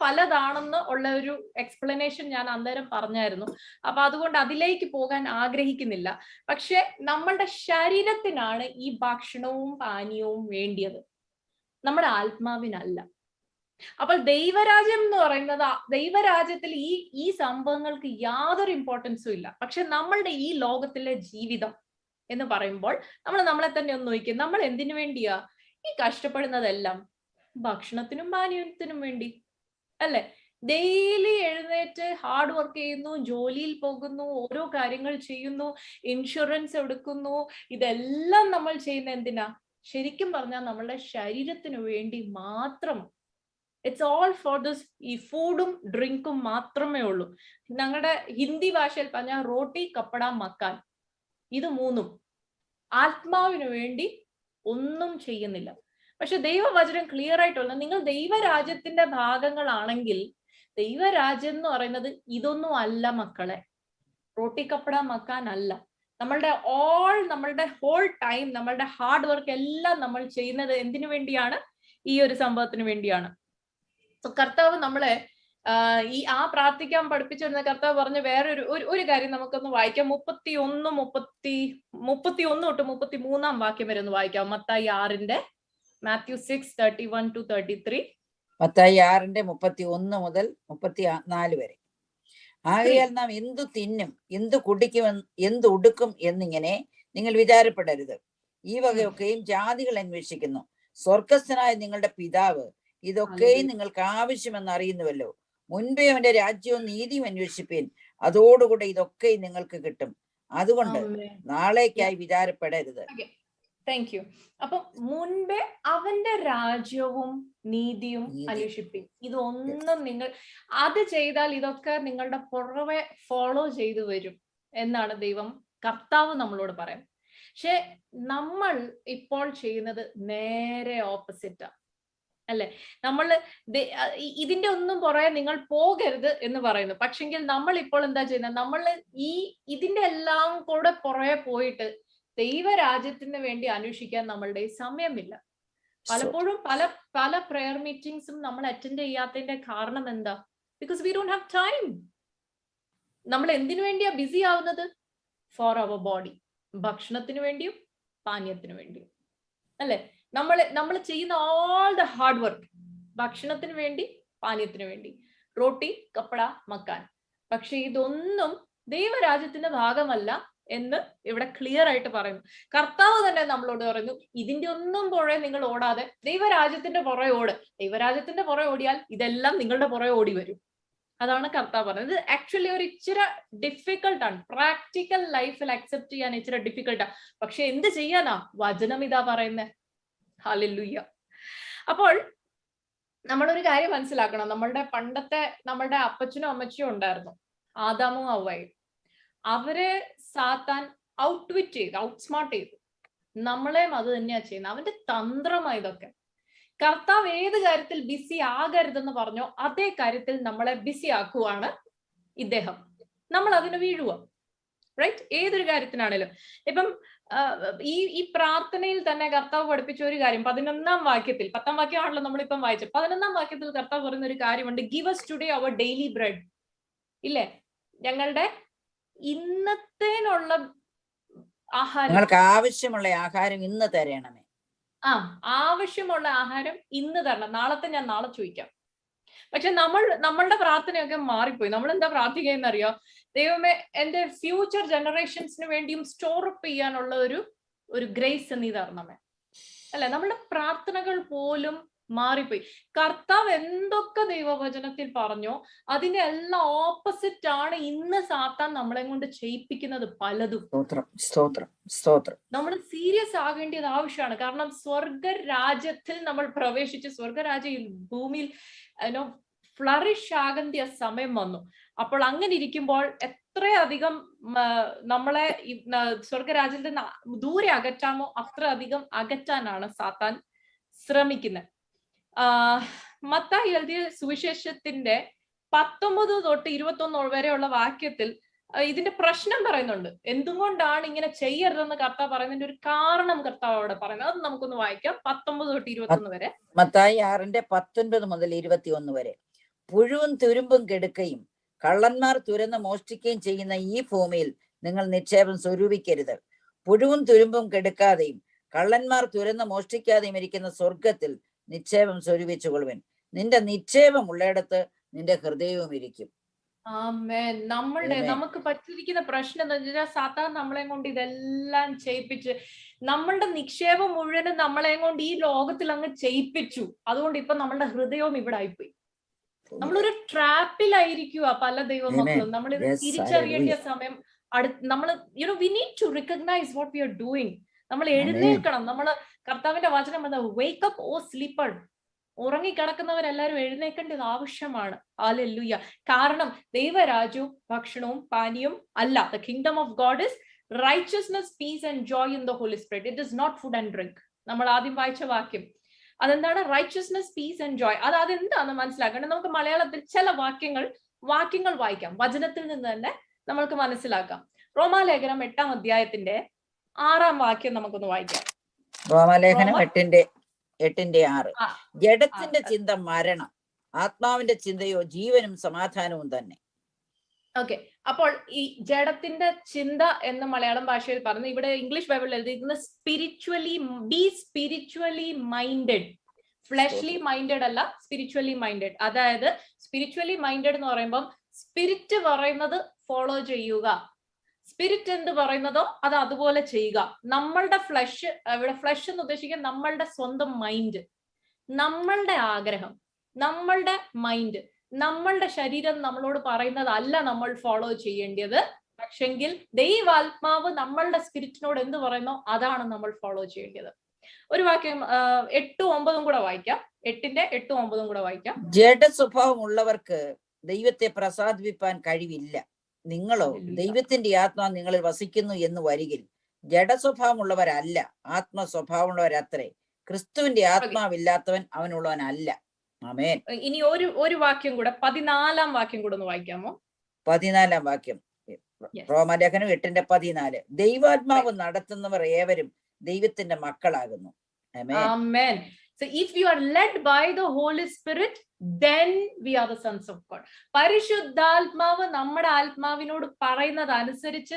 പലതാണെന്ന് ഉള്ള ഒരു എക്സ്പ്ലനേഷൻ ഞാൻ അന്നേരം പറഞ്ഞായിരുന്നു. അപ്പൊ അതുകൊണ്ട് അതിലേക്ക് പോകാൻ ആഗ്രഹിക്കുന്നില്ല. പക്ഷെ നമ്മളുടെ ശരീരത്തിനാണ് ഈ ഭക്ഷണവും പാനീയവും വേണ്ടിയത്, നമ്മുടെ ആത്മാവിനല്ല. അപ്പോൾ ദൈവരാജ്യം എന്ന് പറയുന്നത്, ദൈവരാജ്യത്തിൽ ഈ സംഭവങ്ങൾക്ക് യാതൊരു ഇമ്പോർട്ടൻസും ഇല്ല. പക്ഷെ നമ്മളുടെ ഈ ലോകത്തിലെ ജീവിതം എന്ന് പറയുമ്പോൾ നമ്മൾ നമ്മളെ തന്നെ ഒന്ന് നോക്കിയാൽ നമ്മൾ എന്തിനു വേണ്ടിയാ ഈ കഷ്ടപ്പെടുന്നതെല്ലാം? ഭക്ഷണത്തിനും പാനീയത്തിനും വേണ്ടി, അല്ലെ? ഡെയിലി എഴുന്നേറ്റ് ഹാർഡ് വർക്ക് ചെയ്യുന്നു, ജോലിയിൽ പോകുന്നു, ഓരോ കാര്യങ്ങൾ ചെയ്യുന്നു, ഇൻഷുറൻസ് എടുക്കുന്നു. ഇതെല്ലാം നമ്മൾ ചെയ്യുന്ന എന്തിനാ? ശരിക്കും പറഞ്ഞാൽ നമ്മളുടെ ശരീരത്തിനു വേണ്ടി മാത്രം. It's all for this. ഈ ഫുഡും ഡ്രിങ്കും മാത്രമേ ഉള്ളൂ. ഞങ്ങളുടെ ഹിന്ദി ഭാഷയിൽ പറഞ്ഞാൽ റോട്ടി കപ്പട മക്കാൻ, ഇത് മൂന്നും ആത്മാവിന് വേണ്ടി ഒന്നും ചെയ്യുന്നില്ല. പക്ഷെ ദൈവവചനം ക്ലിയർ ആയിട്ടുള്ള, നിങ്ങൾ ദൈവരാജ്യത്തിന്റെ ഭാഗങ്ങളാണെങ്കിൽ ദൈവരാജ്യം എന്ന് പറയുന്നത് ഇതൊന്നും അല്ല മക്കളെ. റോട്ടി കപ്പട മക്കാൻ അല്ല. നമ്മളുടെ ഹോൾ ടൈം, നമ്മളുടെ ഹാർഡ് വർക്ക് എല്ലാം നമ്മൾ ചെയ്യുന്നത് എന്തിനു വേണ്ടിയാണ്? ഈ ഒരു സംഭവത്തിന് വേണ്ടിയാണ്. കർത്താവ് നമ്മളെ ആ പ്രാർത്ഥിക്കാൻ പഠിപ്പിച്ചു വരുന്ന കർത്താവ് പറഞ്ഞ വേറൊരു കാര്യം നമുക്കൊന്ന് വായിക്കാം. 31 തൊട്ട് 33 വാക്യം വരെ ഒന്ന് വായിക്കാം. മത്തായി 6 മാത്യു 6:31-33. മത്തായി 6:31 മുതൽ 34 വരെ. ആകയാൽ നാം എന്തു തിന്നും, എന്തു കുടിക്കും, എന്തു ഉടുക്കും എന്നിങ്ങനെ നിങ്ങൾ വിചാരപ്പെടരുത്. ഈ വകയൊക്കെയും ജാതികൾ അന്വേഷിക്കുന്നു. സ്വർഗസ്ഥനായ നിങ്ങളുടെ പിതാവ് ഇതൊക്കെയും നിങ്ങൾക്ക് ആവശ്യമെന്ന് അറിയുന്നുവല്ലോ. മുൻപേ അവന്റെ രാജ്യവും നീതിയും അന്വേഷിപ്പീൻ, അതോടുകൂടെ ഇതൊക്കെയും നിങ്ങൾക്ക് കിട്ടും. അതുകൊണ്ട് നാളേക്കായി വിചാരപ്പെടരുത്. Thank you. അപ്പൊ മുൻപേ അവന്റെ രാജ്യവും നീതിയും അന്വേഷിപ്പിൻ. ഇതൊന്നും നിങ്ങൾ അത് ചെയ്താൽ ഇതൊക്കെ നിങ്ങളുടെ പുറമെ ഫോളോ ചെയ്തു വരും എന്നാണ് ദൈവം കർത്താവ് നമ്മളോട് പറയാം. പക്ഷെ നമ്മൾ ഇപ്പോൾ ചെയ്യുന്നത് നേരെ ഓപ്പോസിറ്റാ അല്ലെ? നമ്മൾ ഇതിന്റെ ഒന്നും പുറകെ നിങ്ങൾ പോകരുത് എന്ന് പറയുന്നു. പക്ഷെങ്കിൽ നമ്മൾ ഇപ്പോൾ എന്താ ചെയ്യുന്നത്? നമ്മൾ ഇതിന്റെ എല്ലാം കൂടെ പുറകെ പോയിട്ട് ദൈവരാജ്യത്തിന് വേണ്ടി അന്വേഷിക്കാൻ നമ്മളുടെ സമയമില്ല. പലപ്പോഴും പല പ്രെയർ മീറ്റിംഗ്സും നമ്മൾ അറ്റൻഡ് ചെയ്യാത്തതിന്റെ കാരണം എന്താ? Because we don't have time. നമ്മൾ എന്തിനു വേണ്ടിയാ ബിസി ആവുന്നത്? ഫോർ അവർ ബോഡി, ഭക്ഷണത്തിന് വേണ്ടിയും പാനീയത്തിന് വേണ്ടിയും അല്ലെ? നമ്മൾ ചെയ്യുന്ന ഓൾ ദ ഹാർഡ് വർക്ക് ഭക്ഷണത്തിന് വേണ്ടി, പാനീയത്തിന് വേണ്ടി, റോട്ടി, കപ്പട, മക്കാൻ. പക്ഷെ ഇതൊന്നും ദൈവരാജ്യത്തിന്റെ ഭാഗമല്ല എന്ന് ഇവിടെ ക്ലിയർ ആയിട്ട് പറയുന്നു. കർത്താവ് തന്നെ നമ്മളോട് പറയുന്നു, ഇതിന്റെ ഒന്നും പുറകെ നിങ്ങൾ ഓടാതെ ദൈവരാജ്യത്തിന്റെ പുറകെ ഓട്. ദൈവരാജ്യത്തിന്റെ പുറകെ ഓടിയാൽ ഇതെല്ലാം നിങ്ങളുടെ പുറകെ ഓടി വരും. അതാണ് കർത്താവ് പറയുന്നത്. ഇത് ആക്ച്വലി ഒരു ഇച്ചിരി ഡിഫിക്കൽട്ടാണ്. പ്രാക്ടിക്കൽ ലൈഫിൽ അക്സെപ്റ്റ് ചെയ്യാൻ ഇച്ചിരി ഡിഫിക്കൽട്ടാണ്. പക്ഷെ എന്ത് ചെയ്യാനാ? വചനം ഇതാ പറയുന്നത്. ഹല്ലേലൂയ. അപ്പോൾ നമ്മളൊരു കാര്യം മനസ്സിലാക്കണം. നമ്മളുടെ അപ്പച്ചനും അമ്മച്ചിയും ഉണ്ടായിരുന്നു, ആദാമും ഹവ്വയും. അവരെ സാത്താൻ ഔട്ട്സ്മാർട്ട് ചെയ്തു. നമ്മളെയും അത് തന്നെയാ ചെയ്യുന്നത്. അവന്റെ തന്ത്രമായി ഇതൊക്കെ. കർത്താവ് ഏത് കാര്യത്തിൽ ബിസി ആകരുതെന്ന് പറഞ്ഞോ അതേ കാര്യത്തിൽ നമ്മളെ ബിസി ആക്കുവാണ് ഇദ്ദേഹം. നമ്മൾ അതിന് വീഴുക. റൈറ്റ്? ഏതൊരു കാര്യത്തിനാണേലും. ഇപ്പം ഈ പ്രാർത്ഥനയിൽ തന്നെ കർത്താവ് പഠിപ്പിച്ച ഒരു കാര്യം 11-ാം വാക്യത്തിൽ, 10-ാം വാക്യമാണല്ലോ നമ്മളിപ്പം വായിച്ചത്. 11-ാം വാക്യത്തിൽ കർത്താവ് പറയുന്ന ഒരു കാര്യമുണ്ട്, give us today our daily bread. ഇല്ലേ? ഞങ്ങളുടെ ഇന്നത്തേനുള്ള ആഹാരം, നിങ്ങൾക്ക് ആവശ്യമുള്ള ആഹാരം ഇന്ന് തരണമേ. ആവശ്യമുള്ള ആഹാരം ഇന്ന് തരണം. നാളത്തെ ഞാൻ നാളെ ചോദിക്കാം. പക്ഷെ നമ്മളുടെ പ്രാർത്ഥനയൊക്കെ മാറിപ്പോയി. നമ്മൾ എന്താ പ്രാർത്ഥിക്കുകയെന്ന് അറിയോ? ദൈവമേ, എന്റെ ഫ്യൂച്ചർ ജനറേഷൻസിന് വേണ്ടിയും സ്റ്റോർ അപ്പ് ചെയ്യാനുള്ള ഒരു ഗ്രേസ് നീ തരണമേ. അല്ലെ? നമ്മളുടെ പ്രാർത്ഥനകൾ പോലും മാറിപ്പോയി. കർത്താവ് എന്തൊക്കെ ദൈവവചനത്തിൽ പറഞ്ഞോ അതിന്റെ എല്ലാം ഓപ്പോസിറ്റ് ആണ് ഇന്ന് സാത്താൻ നമ്മളെ കൊണ്ട് ചെയ്യിപ്പിക്കുന്നത് പലതും. നമ്മൾ സീരിയസ് ആകേണ്ടത് ആവശ്യമാണ്. കാരണം സ്വർഗരാജ്യത്തിൽ നമ്മൾ പ്രവേശിച്ച് സ്വർഗരാജ്യം ഭൂമിയിൽ ഫ്ലറിഷ് ആകേണ്ട സമയം വന്നു. അപ്പോൾ അങ്ങനെ ഇരിക്കുമ്പോൾ എത്രയധികം നമ്മളെ സ്വർഗരാജ്യത്തിൽ നിന്ന് ദൂരെ അകറ്റാമോ അത്ര അധികം അകറ്റാനാണ് സാത്താൻ ശ്രമിക്കുന്നത്. മത്തായി എഴുതിയ സുവിശേഷത്തിന്റെ 19 തൊട്ട് 21 വരെയുള്ള വാക്യത്തിൽ ഇതിന്റെ പ്രശ്നം പറയുന്നുണ്ട്. എന്തുകൊണ്ടാണ് ഇങ്ങനെ ചെയ്യരുതെന്ന് കർത്താവ് പറയുന്നതിന്റെ ഒരു കാരണം കർത്താവ് അവിടെ പറയുന്നത്. അത് നമുക്കൊന്ന് വായിക്കാം. 19 തൊട്ട് 21 വരെ. മത്തായി 6:19 മുതൽ 21 വരെ. പുഴുവും തുരുമ്പും കെടുക്കുകയും കള്ളന്മാർ തുരന്ന് മോഷ്ടിക്കുകയും ചെയ്യുന്ന ഈ ഭൂമിയിൽ നിങ്ങൾ നിക്ഷേപം സ്വരൂപിക്കരുത്. പുഴുവും തുരുമ്പും കെടുക്കാതെയും കള്ളന്മാർ തുരന്ന് മോഷ്ടിക്കാതെയും ഇരിക്കുന്ന സ്വർഗത്തിൽ നിക്ഷേപം സ്വരൂപിച്ചുകൊള്ളുവിൻ. നിന്റെ നിക്ഷേപം ഉള്ളിടത്ത് നിന്റെ ഹൃദയവും ഇരിക്കും. നമുക്ക് പറ്റിയിരിക്കുന്ന പ്രശ്നം എന്താ വെച്ചാൽ സാത്താൻ നമ്മളെ കൊണ്ട് ഇതെല്ലാം ചെയ്യിപ്പിച്ച് നമ്മളുടെ നിക്ഷേപം മുഴുവനും നമ്മളെ കൊണ്ട് ഈ ലോകത്തിൽ അങ്ങ് ചെയ്യിപ്പിച്ചു. അതുകൊണ്ട് ഇപ്പൊ നമ്മളുടെ ഹൃദയവും ഇവിടെ ആയിപ്പോയി. നമ്മളൊരു ട്രാപ്പിലായിരിക്കുക പല ദൈവമക്കളും. നമ്മൾ ഇത് തിരിച്ചറിയേണ്ട സമയം നമ്മള് we need to recognise what we are doing. നമ്മൾ എഴുന്നേൽക്കണം. നമ്മള് കർത്താവിന്റെ വചനം എന്താ? Wake up O sleeper. ഉറങ്ങിക്കിടക്കുന്നവരെല്ലാരും എഴുന്നേൽക്കേണ്ടത് ആവശ്യമാണ്. ഹല്ലേലൂയ. കാരണം ദൈവരാജ്യവും ഭക്ഷണവും പാനീയവും അല്ല. The kingdom of God is righteousness, peace and joy in the holy spirit. It is not food and drink. നമ്മൾ ആദ്യം വായിച്ച വാക്യം അതെന്താണ്? Righteousness, peace and joy. അതെന്താന്ന് മനസ്സിലാക്കേണ്ടത്. നമുക്ക് മലയാളത്തിൽ ചില വാക്യങ്ങൾ വായിക്കാം. വചനത്തിൽ നിന്ന് തന്നെ നമ്മൾക്ക് മനസ്സിലാക്കാം. റോമാലേഖനം 8-ാം അധ്യായത്തിന്റെ 6-ാം വാക്യം നമുക്കൊന്ന് വായിക്കാം. റോമാലേഖനം 8:6. ജഡത്തിന്റെ ചിന്ത മരണം, ആത്മാവിന്റെ ചിന്തയോ ജീവനും സമാധാനവും തന്നെ. ഓക്കെ. അപ്പോൾ ഈ ജഡത്തിന്റെ ചിന്ത എന്ന് മലയാളം ഭാഷയിൽ പറഞ്ഞു. ഇവിടെ ഇംഗ്ലീഷ് ബൈബിളിൽ എഴുതിയിരിക്കുന്നത് സ്പിരിച്വലി മൈൻഡഡ്. ഫ്ലഷ്ലി മൈൻഡഡ് അല്ല, സ്പിരിച്വലി മൈൻഡഡ്. അതായത് സ്പിരിച്വലി മൈൻഡഡ് എന്ന് പറയുമ്പോൾ സ്പിരിറ്റ് പറയുന്നത് ഫോളോ ചെയ്യുക, സ്പിരിറ്റ് എന്ത് പറയുന്നതോ അത് അതുപോലെ ചെയ്യുക. നമ്മളുടെ ഫ്ലഷ്, ഇവിടെ ഫ്ലഷ് എന്ന് ഉദ്ദേശിക്കുന്നത് നമ്മളുടെ സ്വന്തം മൈൻഡ്, നമ്മളുടെ ആഗ്രഹം, നമ്മളുടെ മൈൻഡ്, നമ്മളുടെ ശരീരം നമ്മളോട് പറയുന്നതല്ല നമ്മൾ ഫോളോ ചെയ്യേണ്ടത്. പക്ഷെങ്കിൽ ദൈവാത്മാവ് നമ്മളുടെ സ്പിരിറ്റിനോട് എന്ത് പറയുന്നോ അതാണ് നമ്മൾ ഫോളോ ചെയ്യേണ്ടത്. ഒരു വാക്യം 8, 9 കൂടെ വായിക്കാം. 8-ന്റെ 8, 9 കൂടെ വായിക്കാം. ജഡ സ്വഭാവമുള്ളവർക്ക് ദൈവത്തെ പ്രസാദിപ്പിക്കാൻ കഴിവില്ല. നിങ്ങളോ ദൈവത്തിന്റെ ആത്മാവ് നിങ്ങളിൽ വസിക്കുന്നു എന്ന് വരികിൽ ജഡസ്വഭാവമുള്ളവരല്ല, ആത്മസ്വഭാവമുള്ളവരത്രേ. ക്രിസ്തുവിന്റെ ആത്മാവില്ലാത്തവൻ അവനുള്ളവനല്ല. ആമേൻ. ഇനി ഒരു വാക്യം കൂടെ, 14-ാം വാക്യം കൂടെ ഒന്ന് വായിക്കാമോ? 14-ാം വാക്യം, റോമലേഖനം 8-14. ദൈവാത്മാവ് നടത്തുന്നവർ ഏവരും ദൈവത്തിന്റെ മക്കളാകുന്നു. ആമേൻ. So if you are led by the Holy Spirit, then we are the sons of God. പരിശുദ്ധാത്മാവ് നമ്മുടെ ആത്മാവിനോട് പറയുന്നത് അനുസരിച്ച്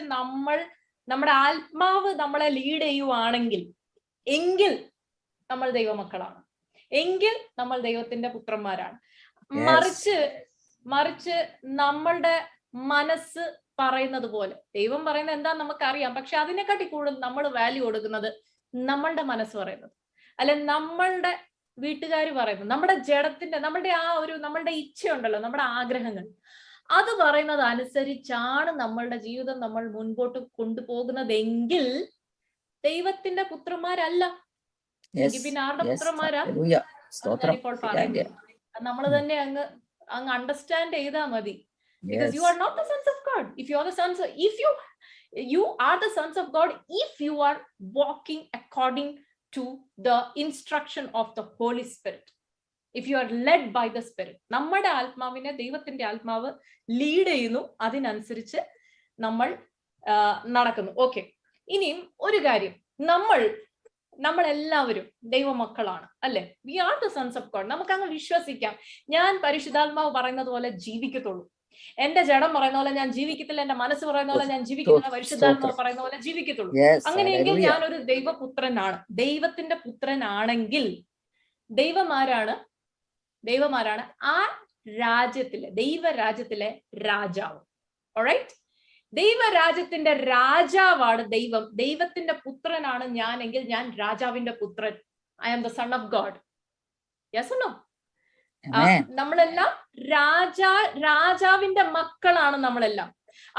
നമ്മുടെ ആത്മാവ് നമ്മളെ ലീഡ് ചെയ്യുവാണെങ്കിൽ എങ്കിൽ നമ്മൾ ദൈവമക്കളാണ്, എങ്കിൽ നമ്മൾ ദൈവത്തിന്റെ പുത്രന്മാരാണ്. മറിച്ച് നമ്മളുടെ മനസ്സ് പറയുന്നത് പോലെ, ദൈവം പറയുന്നത് എന്താ നമുക്കറിയാം, പക്ഷെ അതിനെക്കാട്ടി കൂടുതൽ നമ്മൾ വാല്യൂ കൊടുക്കുന്നത് നമ്മളുടെ മനസ്സ് പറയുന്നത്, അല്ലെ നമ്മളുടെ വീട്ടുകാർ പറയുന്നത്, നമ്മുടെ ജഡത്തിന്റെ, നമ്മളുടെ ഇച്ഛയുണ്ടല്ലോ, നമ്മുടെ ആഗ്രഹങ്ങൾ, അത് പറയുന്നത് അനുസരിച്ചാണ് നമ്മളുടെ ജീവിതം നമ്മൾ മുൻപോട്ട് കൊണ്ടുപോകുന്നതെങ്കിൽ ദൈവത്തിന്റെ പുത്രന്മാരല്ല. പിന്നെ ആരുടെ പുത്രന്മാരാ? ഇപ്പോൾ പറയുന്നത് നമ്മൾ തന്നെ അങ്ങ് അണ്ടർസ്റ്റാൻഡ് ചെയ്താൽ മതി. Because you are not the sons of God. If you are the sons, you are the sons of God if you are walking according to the instruction of the Holy Spirit. If you are led by the Spirit. നമ്മുടെ ആത്മാവിനെ ദൈവത്തിന്റെ ആത്മാവ് lead ചെയ്യുന്നു, അതിനനുസരിച്ച് നമ്മൾ നടക്കുന്നു. Okay, ഇനിയും ഒരു കാര്യം, നമ്മളെല്ലാവരും ദൈവമക്കളാണ്, അല്ലെ? We are the sons of God. നമുക്ക് അങ്ങ് വിശ്വസിക്കാം, ഞാൻ പരിശുദ്ധാത്മാവ് പറയുന്നത് പോലെ ജീവിക്കത്തുള്ളൂ, എന്റെ ജഡം പറയുന്ന പോലെ ഞാൻ ജീവിക്കത്തില്ല, എന്റെ മനസ്സ് പറയുന്ന പോലെ ഞാൻ ജീവിക്കത്തില്ല, പരിശുദ്ധാത്മാവ് പറയുന്ന പോലെ ജീവിക്കത്തുള്ളൂ. അങ്ങനെയെങ്കിൽ ഞാനൊരു ദൈവപുത്രനാണ്. ദൈവത്തിന്റെ പുത്രനാണെങ്കിൽ ദൈവമാരാണ് ആ ദൈവരാജ്യത്തിലെ രാജാവ്. ഓൾറൈറ്റ്, ദൈവരാജ്യത്തിന്റെ രാജാവാണ് ദൈവം. ദൈവത്തിന്റെ പുത്രനാണ് ഞാനെങ്കിൽ ഞാൻ രാജാവിന്റെ പുത്രൻ. I am the son of God. Yes or no? നമ്മളെല്ലാം രാജാവിന്റെ മക്കളാണ് നമ്മളെല്ലാം.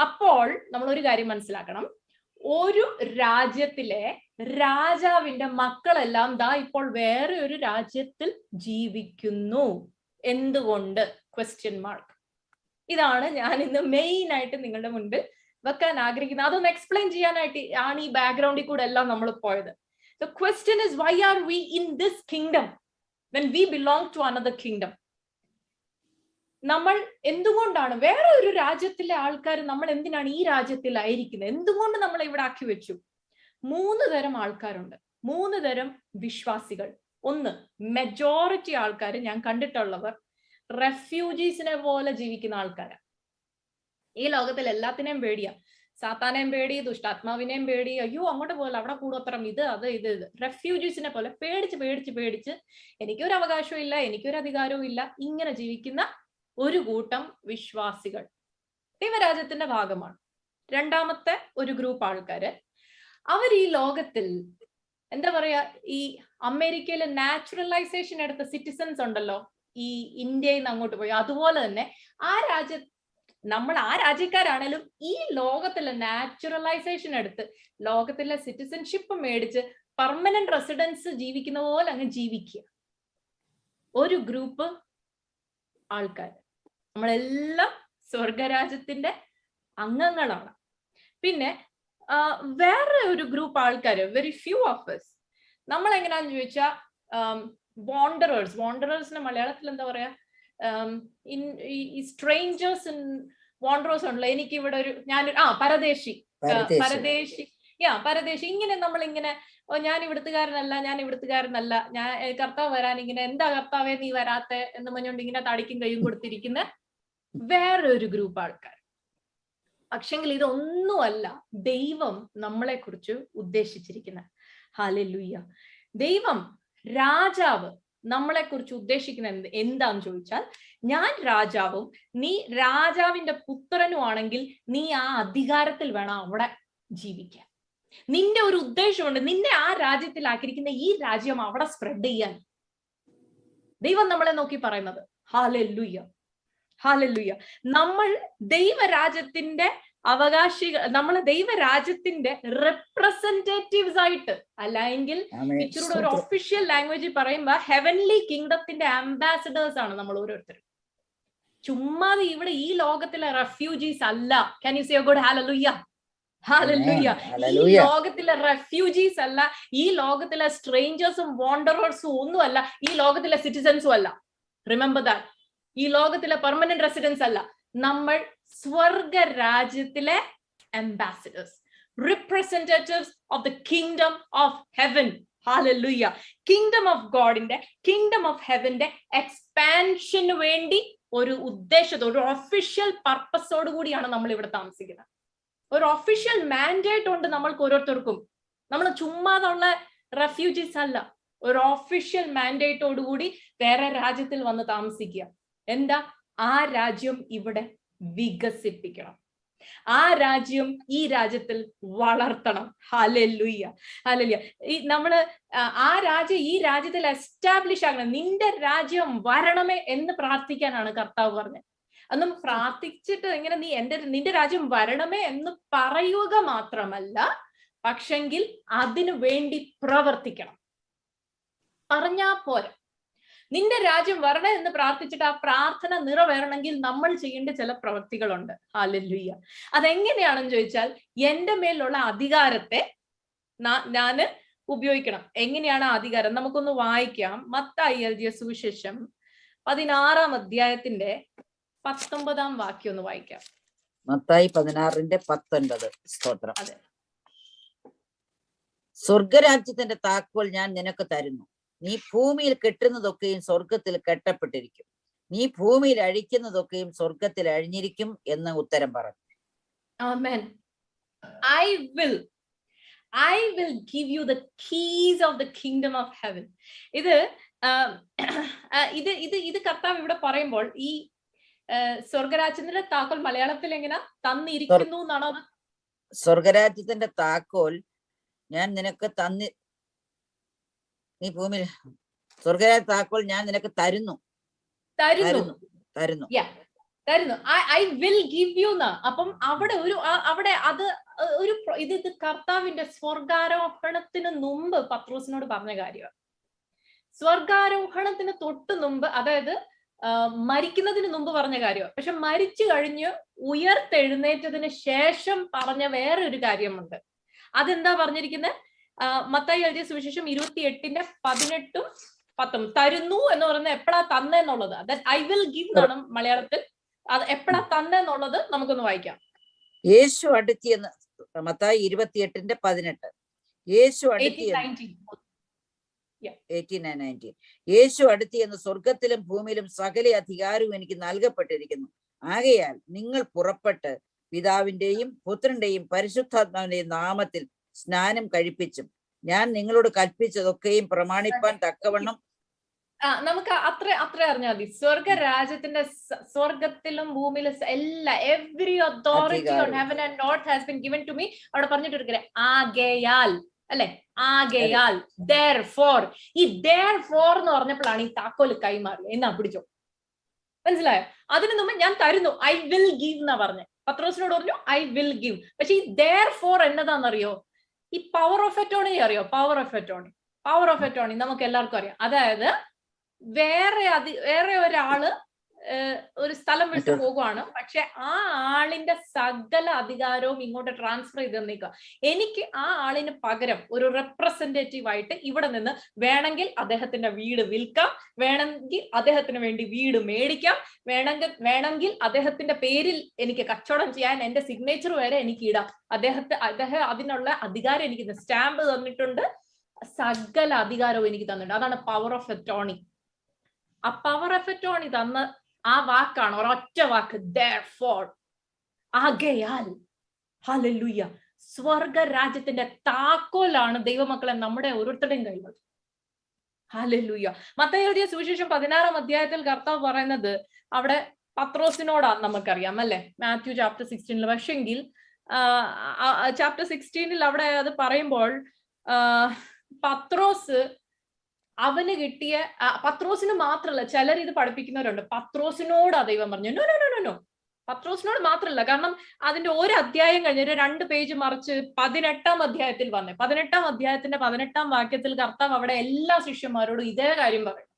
അപ്പോൾ നമ്മൾ ഒരു കാര്യം മനസ്സിലാക്കണം, ഒരു രാജ്യത്തിലെ രാജാവിന്റെ മക്കളെല്ലാം ദാ ഇപ്പോൾ വേറെ ഒരു രാജ്യത്തിൽ ജീവിക്കുന്നു. എന്തുകൊണ്ട്? Question mark. ഇതാണ് ഞാൻ ഇന്ന് മെയിൻ ആയിട്ട് നിങ്ങളുടെ മുൻപിൽ വെക്കാൻ ആഗ്രഹിക്കുന്നത്. അതൊന്ന് എക്സ്പ്ലെയിൻ ചെയ്യാനായിട്ട് ആണ് ഈ ബാക്ക്ഗ്രൗണ്ടിൽ കൂടെ എല്ലാം നമ്മൾ പോയത്. The question is, why are we in this kingdom when we belong to another kingdom? നമ്മൾ എന്തുകൊണ്ടാണ് വേറെ ഒരു രാജ്യത്തിലെ ആൾക്കാർ, നമ്മൾ എന്തിനാണ് ഈ രാജ്യത്തിലായിരിക്കുന്നത്? എന്തുകൊണ്ട് നമ്മളെ ഇവിടെ ആക്കി വെച്ചു? 3 തരം ആൾക്കാരുണ്ട്, 3 തരം വിശ്വാസികൾ. ഒന്ന്, മെജോറിറ്റി ആൾക്കാർ ഞാൻ കണ്ടിട്ടുള്ളവർ റെഫ്യൂജീസിനെ പോലെ ജീവിക്കുന്ന ആൾക്കാരാണ്. ഈ ലോകത്തിൽ എല്ലാത്തിനെയും പേടിയാ, സാത്താനെയും പേടി, ദുഷ്ടാത്മാവിനെയും പേടി, അയ്യോ അങ്ങോട്ട് പോലെ അവിടെ കൂടോത്രം, ഇത് റെഫ്യൂജീസിനെ പോലെ പേടിച്ച് എനിക്കൊരു അവകാശവും ഇല്ല, എനിക്കൊരു അധികാരവും ഇല്ല, ഇങ്ങനെ ജീവിക്കുന്ന ഒരു കൂട്ടം വിശ്വാസികൾ ദൈവരാജ്യത്തിന്റെ ഭാഗമാണ്. രണ്ടാമത്തെ ഒരു ഗ്രൂപ്പ് ആൾക്കാര്, അവർ ഈ ലോകത്തിൽ എന്താ പറയാ, ഈ അമേരിക്കയിലെ നാച്ചുറലൈസേഷൻ എടുത്ത സിറ്റിസൺസ് ഉണ്ടല്ലോ, ഈ ഇന്ത്യയിൽ നിന്ന് അങ്ങോട്ട് പോയി, അതുപോലെ തന്നെ നമ്മൾ ആ രാജ്യക്കാരാണേലും ഈ ലോകത്തിലെ നാച്ചുറലൈസേഷൻ എടുത്ത് ലോകത്തിലെ സിറ്റിസൺഷിപ്പ് മേടിച്ച് പെർമനന്റ് റെസിഡൻസ് ജീവിക്കുന്ന പോലെ അങ്ങ് ജീവിക്കുക ഒരു ഗ്രൂപ്പ് ആൾക്കാർ. നമ്മളെല്ലാം സ്വർഗരാജ്യത്തിന്റെ അംഗങ്ങളാണ്. പിന്നെ വേറെ ഒരു ഗ്രൂപ്പ് ആൾക്കാർ, വെരി ഫ്യൂ ഓഫ് us, നമ്മൾ എങ്ങനെയാന്ന് ചോദിച്ചാൽ വാണ്ടറേഴ്സിന് മലയാളത്തിൽ എന്താ പറയാ, ഈ സ്ട്രേഞ്ചേഴ്സ് ഇൻ വാണ്ടറേഴ്സ് ഉണ്ടല്ലോ. എനിക്ക് ഇവിടെ പരദേശി, ഇങ്ങനെ നമ്മളിങ്ങനെ ഞാൻ ഇവിടുത്തുകാരനല്ല, ഞാൻ കർത്താവ് വരാൻ ഇങ്ങനെ, എന്താ കർത്താവേ നീ വരാത്തെ എന്ന് പറഞ്ഞുകൊണ്ട് ഇങ്ങനെ തടിക്കും കൈയും കൊടുത്തിരിക്കുന്ന വേറെ ഒരു ഗ്രൂപ്പ് ആൾക്കാർ. പക്ഷെങ്കിൽ ഇതൊന്നുമല്ല ദൈവം നമ്മളെ കുറിച്ച് ഉദ്ദേശിച്ചിരിക്കുന്നത്. ഹല്ലേലൂയ. ദൈവം രാജാവ് നമ്മളെ കുറിച്ച് ഉദ്ദേശിക്കുന്നത് എന്താന്ന് ചോദിച്ചാൽ, ഞാൻ രാജാവും നീ രാജാവിന്റെ പുത്രനുമാണെങ്കിൽ നീ ആ അധികാരത്തിൽ വേണം അവിടെ ജീവിക്കാൻ. നിന്റെ ഒരു ഉദ്ദേശമുണ്ട്, നിന്നെ ആ രാജ്യത്തിലാക്കിയിരിക്കുന്ന ഈ രാജ്യം അവിടെ സ്പ്രെഡ് ചെയ്യാൻ. ദൈവം നമ്മളെ നോക്കി പറയുന്നത്. Hallelujah, hallelujah. നമ്മൾ ദൈവരാജ്യത്തിന്റെ അവകാശികൾ, നമ്മൾ ദൈവരാജ്യത്തിന്റെ റെപ്രസെന്റേറ്റീവ്സ് ആയിട്ട്, അല്ലെങ്കിൽ ഇച്ചിരി ഒരു ഒഫീഷ്യൽ ലാംഗ്വേജിൽ പറയുമ്പോ ഹെവൻലി കിങ്ഡത്തിന്റെ അംബാസഡേഴ്സ് ആണ് നമ്മൾ ഓരോരുത്തരും. ചുമ്മാതെ ഇവിടെ ഈ ലോകത്തിലെ റെഫ്യൂജീസ് അല്ല. Can you say God hallelujah, hallelujah. ഈ ലോകത്തിലെ റെഫ്യൂജീസ് അല്ല, ഈ ലോകത്തിലെ സ്ട്രേഞ്ചേഴ്സും വാണ്ടറേഴ്സും ഒന്നുമല്ല, ഈ ലോകത്തിലെ സിറ്റിസൺസും അല്ല. Remember that. ഈ ലോകത്തിലെ പെർമനന്റ് റെസിഡൻസ് അല്ല, നമ്മൾ സ്വർഗ രാജ്യത്തിലെ ambassadors, representatives of the kingdom of heaven. Hallelujah. Kingdom of ഗോഡിന്റെ, കിങ്ഡം ഓഫ് ഹെവന്റെ എക്സ്പാൻഷന് വേണ്ടി ഒരു ഉദ്ദേശത്തോട്, ഒരു ഒഫീഷ്യൽ പർപ്പസോട് കൂടിയാണ് നമ്മൾ ഇവിടെ താമസിക്കുന്നത്. ഒരു ഒഫീഷ്യൽ മാൻഡേറ്റ് ഉണ്ട് നമ്മൾക്ക് ഓരോരുത്തർക്കും. നമ്മൾ ചുമ്മാതുള്ള റെഫ്യൂജീസ് അല്ല, ഒരു ഒഫീഷ്യൽ മാൻഡേറ്റോട് കൂടി വേറെ രാജ്യത്തിൽ വന്ന് താമസിക്കുക. എന്താ? ആ രാജ്യം ഇവിടെ വികസിപ്പിക്കണം, ആ രാജ്യം ഈ രാജ്യത്തിൽ വളർത്തണം. Hallelujah, hallelujah. നമ്മള് ആ രാജ്യം ഈ രാജ്യത്തിൽ എസ്റ്റാബ്ലിഷ് ആകണം. നിന്റെ രാജ്യം വരണമേ എന്ന് പ്രാർത്ഥിക്കാനാണ് കർത്താവ് പറഞ്ഞത്. അന്നും പ്രാർത്ഥിച്ചിട്ട് ഇങ്ങനെ നിന്റെ രാജ്യം വരണമേ എന്ന് പറയുക മാത്രമല്ല, പക്ഷെങ്കിൽ അതിനു വേണ്ടി പ്രവർത്തിക്കണം. പറഞ്ഞാ പോരാ. നിന്റെ രാജ്യം വരണേ എന്ന് പ്രാർത്ഥിച്ചിട്ട് ആ പ്രാർത്ഥന നിറവേറണമെങ്കിൽ നമ്മൾ ചെയ്യേണ്ട ചില പ്രവൃത്തികളുണ്ട്. ഹല്ലേലൂയ. അതെങ്ങനെയാണെന്ന് ചോദിച്ചാൽ, എന്റെ മേലുള്ള അധികാരത്തെ ഞാന് ഉപയോഗിക്കണം. എങ്ങനെയാണ് ആ അധികാരം? നമുക്കൊന്ന് വായിക്കാം. മത്തായി എഴുതിയ സുവിശേഷം 16-ാം അധ്യായത്തിന്റെ 19-ാം വാക്യം ഒന്ന് വായിക്കാം. മത്തായി 16:19. സ്തോത്രം. അതെ. സ്വർഗരാജ്യത്തിന്റെ താക്കോൽ ഞാൻ നിനക്ക് തരുന്നു. നീ ഭൂമിയിൽ കെട്ടുന്നതൊക്കെയും സ്വർഗത്തിൽ കെട്ടപ്പെട്ടിരിക്കും, നീ ഭൂമിയിൽ അഴിക്കുന്നതൊക്കെയും സ്വർഗത്തിൽ അഴിഞ്ഞിരിക്കും എന്ന് ഉത്തരം പറഞ്ഞു. ആമേൻ. I will give you the keys of the kingdom of heaven. ഇത് കർത്താവ് ഇവിടെ പറയുമ്പോൾ ഈ സ്വർഗരാജ്യത്തിന്റെ താക്കോൽ മലയാളത്തിൽ എങ്ങനെ തന്നിരിക്കുന്നു എന്നാണോ? സ്വർഗരാജ്യത്തിന്റെ താക്കോൽ ഞാൻ നിനക്ക് നീ ഭൂമിയിൽ സ്വർഗരാജ്യ താക്കോൽ ഞാൻ നിനക്ക് തരുന്നു. I will give you. അപ്പം അവിടെ അത് ഒരു ഇത് കർത്താവിന്റെ സ്വർഗാരോഹണത്തിന് മുമ്പ് പത്രോസിനോട് പറഞ്ഞ കാര്യമാണ്. സ്വർഗാരോഹണത്തിന് തൊട്ട് മുമ്പ്, അതായത് മരിക്കുന്നതിന് മുമ്പ് പറഞ്ഞ കാര്യമാണ്. പക്ഷെ മരിച്ചു കഴിഞ്ഞ് ഉയർത്തെഴുന്നേറ്റതിന് ശേഷം പറഞ്ഞ വേറൊരു കാര്യമുണ്ട്. അതെന്താ പറഞ്ഞിരിക്കുന്നത്? മത്തായി എഴുതിയ സുവിശേഷം 28:18-19 തരുന്നു എന്ന് പറയുന്നത് എപ്പോഴാ തന്നെന്നുള്ളത്. ഐ വിൽ ഗിവ് എന്നാണ് മലയാളത്തിൽ. അത് എപ്പോഴാ തന്നെന്നുള്ളത് നമുക്കൊന്ന് വായിക്കാം. യേശു അടുത്തിയെന്ന് മത്തായി 28:18. യേശു അടുത്തിയെന്ന് 18-19. യേശു അടുത്തിയെന്ന് സ്വർഗത്തിലും ഭൂമിയിലും സകല അധികാരവും എനിക്ക് നൽകപ്പെട്ടിരിക്കുന്നു. ആകയാൽ നിങ്ങൾ പുറപ്പെട്ട് പിതാവിന്റെയും പുത്രന്റെയും പരിശുദ്ധാത്മാവിന്റെയും നാമത്തിൽ സ്നാനം കഴിപ്പിച്ചും ഞാൻ നിങ്ങളോട് കൽപ്പിച്ചതൊക്കെയും പ്രമാണിപ്പാൻ തക്കവണ്ണം. നമുക്ക് അത്ര അറിഞ്ഞാൽ മതി. സ്വർഗരാജ്യത്തിന്റെ, സ്വർഗത്തിലും ഭൂമിയിലും എല്ലാ every authority on heaven and earth has been given to me. അവിടെ പറഞ്ഞിട്ട് ആകയാൽ, അല്ലെ? ആകയാൽ, therefore. ഈ therefore എന്ന് പറഞ്ഞപ്പോഴാണ് ഈ താക്കോല് കൈമാറിയത്. എന്നാ പിടിച്ചോ, മനസ്സിലായോ? അതിനു മുമ്പ് ഞാൻ തരുന്നു, ഐ വിൽ ഗിവ് എന്നാ പറഞ്ഞ. പത്രോസിനോട് പറഞ്ഞു ഐ വിൽ ഗിവ്. പക്ഷെ ഈ therefore എന്നതാണെന്നറിയോ? ഈ പവർ ഓഫ് അറ്റോർണി അറിയോ? പവർ ഓഫ് അറ്റോർണി നമുക്ക് എല്ലാവർക്കും അറിയാം. അതായത് വേറെ ഒരാള് ഒരു സ്ഥലം വിട്ടു പോകുവാണ്, പക്ഷെ ആ ആളിന്റെ സകല അധികാരവും ഇങ്ങോട്ട് ട്രാൻസ്ഫർ ചെയ്ത് തന്നേക്കുക. എനിക്ക് ആ ആളിന് പകരം ഒരു റെപ്രസെന്റേറ്റീവ് ആയിട്ട് ഇവിടെ നിന്ന് വേണമെങ്കിൽ അദ്ദേഹത്തിന്റെ വീട് വിൽക്കാം, വേണമെങ്കിൽ അദ്ദേഹത്തിന് വേണ്ടി വീട് മേടിക്കാം, വേണമെങ്കിൽ അദ്ദേഹത്തിന്റെ പേരിൽ എനിക്ക് കച്ചവടം ചെയ്യാൻ എന്റെ സിഗ്നേച്ചർ വരെ എനിക്ക് ഇടാം. അദ്ദേഹം അതിനുള്ള അധികാരം എനിക്ക് സ്റ്റാമ്പ് തന്നിട്ടുണ്ട്, സകല അധികാരവും എനിക്ക് തന്നിട്ടുണ്ട്. അതാണ് പവർ ഓഫ് അറ്റോർണി. ആ പവർ ഓഫ് അറ്റോർണി തന്ന ആ വാക്കാണ്, ഒരൊറ്റ വാക്ക്, therefore. ആകയാൽ. ഹല്ലേലൂയ. സ്വർഗരാജ്യത്തിന്റെ താക്കോലാണ് ദൈവമക്കളെ നമ്മുടെ ഓരോരുത്തരുടെയും കൈകൾ. ഹല്ലേലൂയ. മത്തായി എഴുതിയ സുവിശേഷം 16-ാം അധ്യായത്തിൽ കർത്താവ് പറയുന്നത് അവിടെ പത്രോസിനോടാണ്, നമുക്കറിയാം അല്ലെ? മാത്യു ചാപ്റ്റർ 16 പക്ഷെങ്കിൽ ചാപ്റ്റർ 16 അവിടെ അത് പറയുമ്പോൾ പത്രോസ് അവന് കിട്ടിയ പത്രോസിന് മാത്രമല്ല, ചിലർ ഇത് പഠിപ്പിക്കുന്നവരുണ്ട്, പത്രോസിനോടാ ദൈവം പറഞ്ഞു. നോ നോ നോ നോ, പത്രോസിനോട് മാത്രമല്ല. കാരണം അതിന്റെ ഒരു അധ്യായം കഴിഞ്ഞ ഒരു 2 പേജ് മറിച്ച് 18-ാം അധ്യായത്തിൽ വന്നേ, 18-ാം അധ്യായത്തിന്റെ 18-ാം വാക്യത്തിൽ കർത്താവ് അവിടെ എല്ലാ ശിഷ്യന്മാരോടും ഇതേ കാര്യം പറയും.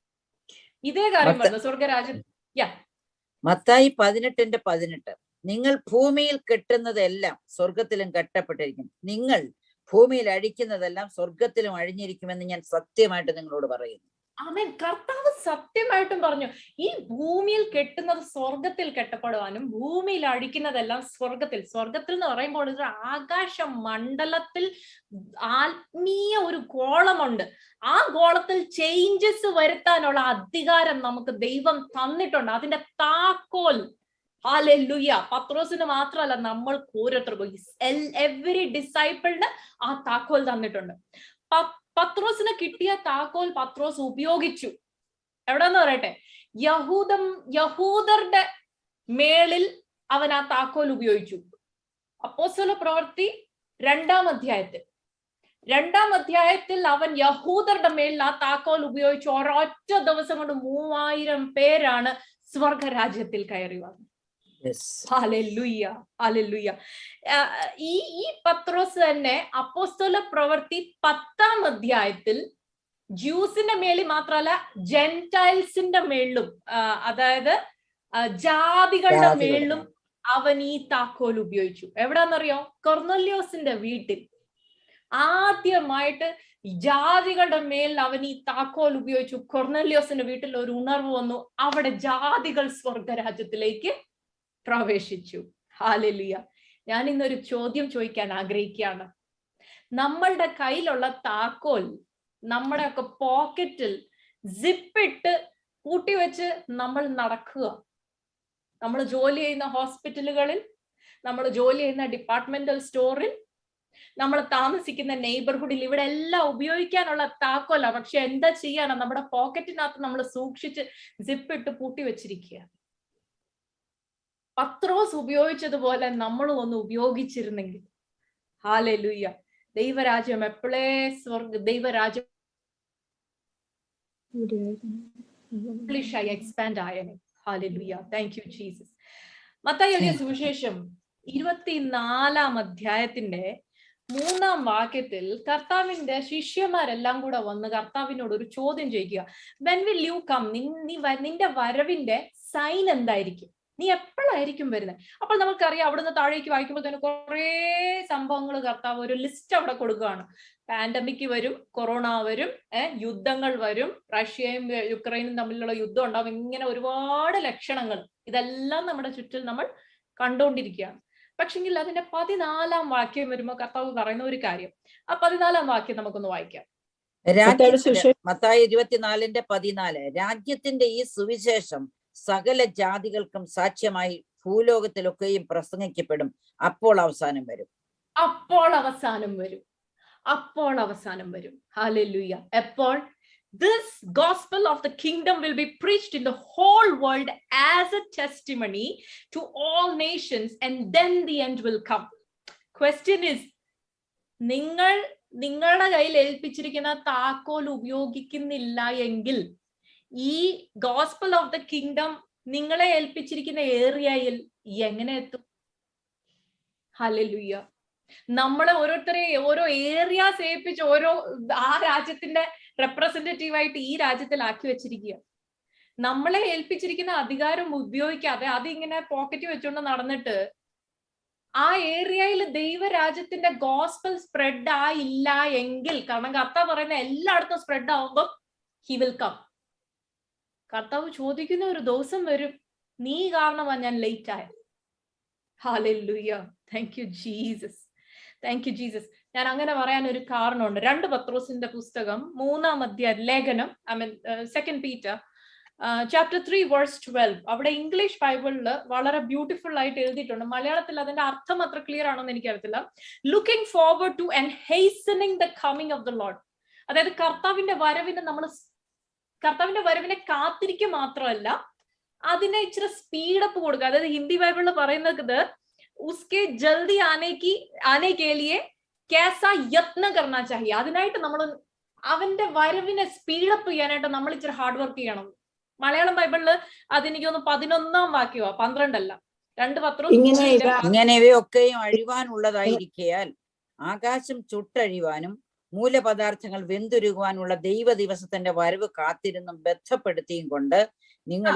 ഇതേ കാര്യം പറഞ്ഞു, സ്വർഗരാജ്യം. മത്തായി 18:18, നിങ്ങൾ ഭൂമിയിൽ കെട്ടുന്നതെല്ലാം സ്വർഗത്തിലും കെട്ടപ്പെട്ടിരിക്കും, നിങ്ങൾ ഭൂമിയിൽ അഴിക്കുന്നതെല്ലാം സ്വർഗത്തിലും അഴിഞ്ഞിരിക്കുമെന്ന് ഞാൻ സത്യമായിട്ട് നിങ്ങളോട് പറയുന്നു. ആമേൻ. കർത്താവ് സത്യമായിട്ടും പറഞ്ഞു, ഈ ഭൂമിയിൽ കെട്ടുന്നത് സ്വർഗത്തിൽ കെട്ടപ്പെടുവാനും ഭൂമിയിൽ അഴിക്കുന്നതെല്ലാം സ്വർഗത്തിൽ. സ്വർഗത്തിൽ എന്ന് പറയുമ്പോൾ ഒരു ആകാശ മണ്ഡലത്തിൽ ആത്മീയ ഒരു ഗോളമുണ്ട്. ആ ഗോളത്തിൽ ചേഞ്ചസ് വരുത്താനുള്ള അധികാരം നമുക്ക് ദൈവം തന്നിട്ടുണ്ട്. അതിന്റെ താക്കോൽ, ഹല്ലേലൂയ, പത്രോസിന് മാത്രമല്ല, നമ്മൾ ഓരോരുത്തർക്കും, എവരി ഡിസൈപ്പിളിന് ആ താക്കോൽ തന്നിട്ടുണ്ട്. പത്രോസിന് കിട്ടിയ താക്കോൽ പത്രോസ് ഉപയോഗിച്ചു. എവിടെന്ന് പറയട്ടെ, യഹൂദരുടെ മേളിൽ അവൻ ആ താക്കോൽ ഉപയോഗിച്ചു. അപ്പോസ്തല പ്രവൃത്തി 2-ാം അധ്യായത്തിൽ അവൻ യഹൂദരുടെ മേളിൽ ആ താക്കോൽ ഉപയോഗിച്ചു. ഒരൊറ്റ ദിവസം കൊണ്ട് 3000 പേരാണ് സ്വർഗരാജ്യത്തിൽ കയറി വന്നത്. Hallelujah, hallelujah. ഈ പത്രോസ് തന്നെ അപ്പോസ്തല പ്രവൃത്തി 10-ാം അധ്യായത്തിൽ ജ്യൂസിന്റെ മേളിൽ മാത്രമല്ല, ജെന്റൈൽസിന്റെ മേളിലും, അതായത് ജാതികളുടെ മേളിലും അവൻ ഈ താക്കോൽ ഉപയോഗിച്ചു. എവിടാന്നറിയോ? കൊർന്നല്യോസിന്റെ വീട്ടിൽ ആദ്യമായിട്ട് ജാതികളുടെ മേൽ അവൻ ഈ താക്കോൽ ഉപയോഗിച്ചു. കൊർന്നല്യോസിന്റെ വീട്ടിൽ ഒരു ഉണർവ് വന്നു. അവിടെ ജാതികൾ സ്വർഗരാജ്യത്തിലേക്ക് പ്രവേശിച്ചു. ഹല്ലേലൂയ. ഞാൻ ഇന്നൊരു ചോദ്യം ചോദിക്കാൻ ആഗ്രഹിക്കുകയാണ്. നമ്മളുടെ കയ്യിലുള്ള താക്കോൽ നമ്മുടെ ഒക്കെ പോക്കറ്റിൽ സിപ്പിട്ട് പൂട്ടിവെച്ച് നമ്മൾ നടക്കുക. നമ്മൾ ജോലി ചെയ്യുന്ന ഹോസ്പിറ്റലുകളിൽ, നമ്മൾ ജോലി ചെയ്യുന്ന ഡിപ്പാർട്ട്മെന്റൽ സ്റ്റോറിൽ, നമ്മൾ താമസിക്കുന്ന നെയ്ബർഹുഡിൽ, ഇവിടെ എല്ലാം ഉപയോഗിക്കാനുള്ള താക്കോല. പക്ഷെ എന്താ ചെയ്യാനാ? നമ്മുടെ പോക്കറ്റിനകത്ത് നമ്മൾ സൂക്ഷിച്ച് സിപ്പിട്ട് പൂട്ടി വെച്ചിരിക്കുക. പത്രോസ് ഉപയോഗിച്ചതുപോലെ നമ്മളും ഒന്ന് ഉപയോഗിച്ചിരുന്നെങ്കിൽ, ഹല്ലേലൂയ, ദൈവരാജ്യം എപ്പോഴേ ദൈവരാജ്യം എക്സ്പാൻഡ് ആയനെ. Hallelujah, thank you Jesus. മത്തായി എഴുതിയ സുവിശേഷം 24-ാം അധ്യായത്തിന്റെ 3-ാം വാക്യത്തിൽ കർത്താവിന്റെ ശിഷ്യന്മാരെല്ലാം കൂടെ വന്ന് കർത്താവിനോട് ഒരു ചോദ്യം ചോദിക്കുക. When will you come? നിന്റെ വരവിന്റെ സൈൻ എന്തായിരിക്കും? നീ എപ്പോഴായിരിക്കും വരുന്നത്? അപ്പോൾ നമുക്കറിയാം, അവിടുന്ന് താഴേക്ക് വായിക്കുമ്പോൾ തന്നെ കുറെ സംഭവങ്ങൾ കർത്താവ് ഒരു ലിസ്റ്റ് അവിടെ കൊടുക്കുകയാണ്. പാൻഡമിക് വരും, കൊറോണ വരും, യുദ്ധങ്ങൾ വരും, റഷ്യയും യുക്രൈനും തമ്മിലുള്ള യുദ്ധം ഉണ്ടാവും. ഇങ്ങനെ ഒരുപാട് ലക്ഷണങ്ങൾ ഇതെല്ലാം നമ്മുടെ ചുറ്റിൽ നമ്മൾ കണ്ടുകൊണ്ടിരിക്കുകയാണ്. പക്ഷെങ്കിൽ അതിന്റെ 14-ാം വാക്യം വരുമ്പോൾ കർത്താവ് പറയുന്ന ഒരു കാര്യം, ആ 14-ാം വാക്യം നമുക്കൊന്ന് വായിക്കാം. മത്തായി 24:14, രാജ്യത്തിന്റെ ഈ സുവിശേഷം സകല ജാതികൾക്കും സാക്ഷ്യമായി ഭൂലോകത്തിലൊക്കെയും പ്രസംഗിക്കപ്പെടും, അപ്പോൾ അവസാനം വരും. അപ്പോൾ അവസാനം വരും. അപ്പോൾ അവസാനം വരും. ഹല്ലേലൂയ. എപ്പോൾ? This gospel of the kingdom will be preached in the whole world as a testimony to all nations, and then the end will come. Question is, നിങ്ങളുടെ കയ്യിൽ ഏൽപ്പിച്ചിരിക്കുന്ന താക്കോൽ ഉപയോഗിക്കുന്നില്ല എങ്കിൽ ഈ ഗോസ്പൽ ഓഫ് ദ കിങ്ഡം നിങ്ങളെ ഏൽപ്പിച്ചിരിക്കുന്ന ഏരിയയിൽ എങ്ങനെ എത്തും? ഹല്ലേലൂയ. നമ്മളെ ഓരോരുത്തരെ ഓരോ ഏരിയാസ് ഏൽപ്പിച്ച് ആ രാജ്യത്തിന്റെ റെപ്രസെന്റേറ്റീവ് ആയിട്ട് ഈ രാജ്യത്തിൽ ആക്കി വെച്ചിരിക്കുക. നമ്മളെ ഏൽപ്പിച്ചിരിക്കുന്ന അധികാരം ഉപയോഗിക്കാതെ അതിങ്ങനെ പോക്കറ്റ് വെച്ചുകൊണ്ട് നടന്നിട്ട് ആ ഏരിയയിൽ ദൈവരാജ്യത്തിന്റെ ഗോസ്പൽ സ്പ്രെഡ് ആയില്ല എങ്കിൽ, കാരണം കർത്താവ് പറയുന്ന എല്ലായിടത്തും സ്പ്രെഡ് ആവുമ്പോൾ ഹി വിൽ കം. കർത്താവ് ചോദിക്കുന്ന ഒരു ദിവസം വരും, നീ കാരണമാ ഞാൻ ലേറ്റ് ആയ. Hallelujah, thank you Jesus, thank you Jesus. ഞാൻ അങ്ങനെ പറയാൻ ഒരു കാരണമുണ്ട്. 2 പത്രോസിന്റെ പുസ്തകം 3-ാം അധ്യായ ലേഖനം, സെക്കൻഡ് പീറ്റർ ചാപ്റ്റർ 3 വേഴ്സ് 12, അവിടെ ഇംഗ്ലീഷ് ബൈബിളിൽ വളരെ ബ്യൂട്ടിഫുൾ ആയിട്ട് എഴുതിയിട്ടുണ്ട്. മലയാളത്തിൽ അതിന്റെ അർത്ഥം അത്ര ക്ലിയർ ആണോന്ന് എനിക്കറിയത്തില്ല. Looking forward to and hastening the coming of the Lord. അതായത് കർത്താവിന്റെ വരവിനെ കാത്തിരിക്കുക മാത്രമല്ല, അതിനെ ഇച്ചിരി സ്പീഡപ്പ് കൊടുക്കുക. അതായത് ഹിന്ദി ബൈബിളിൽ പറയുന്നത് ഉസ്കെ ജൽദി ആനെ കെ ലിയെ कैसा യത്ന കർണ ചാഹിയെ. അതിനായിട്ട് നമ്മൾ അവന്റെ വരവിനെ സ്പീഡപ്പ് ചെയ്യാനായിട്ട് നമ്മൾ ഇച്ചിരി ഹാർഡ് വർക്ക് ചെയ്യണം. മലയാളം ബൈബിളില് അതെനിക്കൊന്ന് 11 വാക്യമാ, 12 അല്ല. 2 പത്രോസ് ഇങ്ങനെ ഇവയൊക്കെയും അഴിവാനുള്ളതായിരിക്കയാൽ ആകാശം ചുട്ടഴിവാനും മൂലപദാർത്ഥങ്ങൾ വെന്തുരുകുവാനുള്ള ദൈവ ദിവസത്തിന്റെ വരവ് കാത്തിരുന്നും ബന്ധപ്പെടുത്തിയും കൊണ്ട് നിങ്ങൾ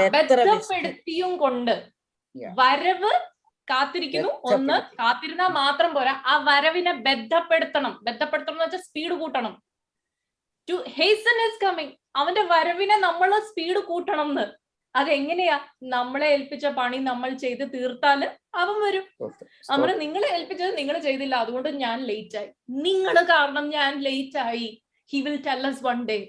വരവ് കാത്തിരിക്കുന്നു. ഒന്ന്, കാത്തിരുന്നാൽ മാത്രം പോരാ, ആ വരവിനെ ബന്ധപ്പെടുത്തണം. ബന്ധപ്പെടുത്തണം എന്ന് വെച്ചാൽ സ്പീഡ് കൂട്ടണം. To hasten is coming. അവന്റെ വരവിനെ നമ്മൾ സ്പീഡ് കൂട്ടണം എന്ന്. അതെങ്ങനെയാ? നമ്മളെ ഏൽപ്പിച്ച പണി നമ്മൾ ചെയ്ത് തീർത്താല് അവൻ വരും. നമ്മൾ നിങ്ങളെ ഏൽപ്പിച്ചത് നിങ്ങൾ ചെയ്തില്ല, അതുകൊണ്ട് ഞാൻ ലേറ്റ് ആയി. നിങ്ങൾ കാരണം ഞാൻ ലേറ്റ് ആയി. He will tell us one day.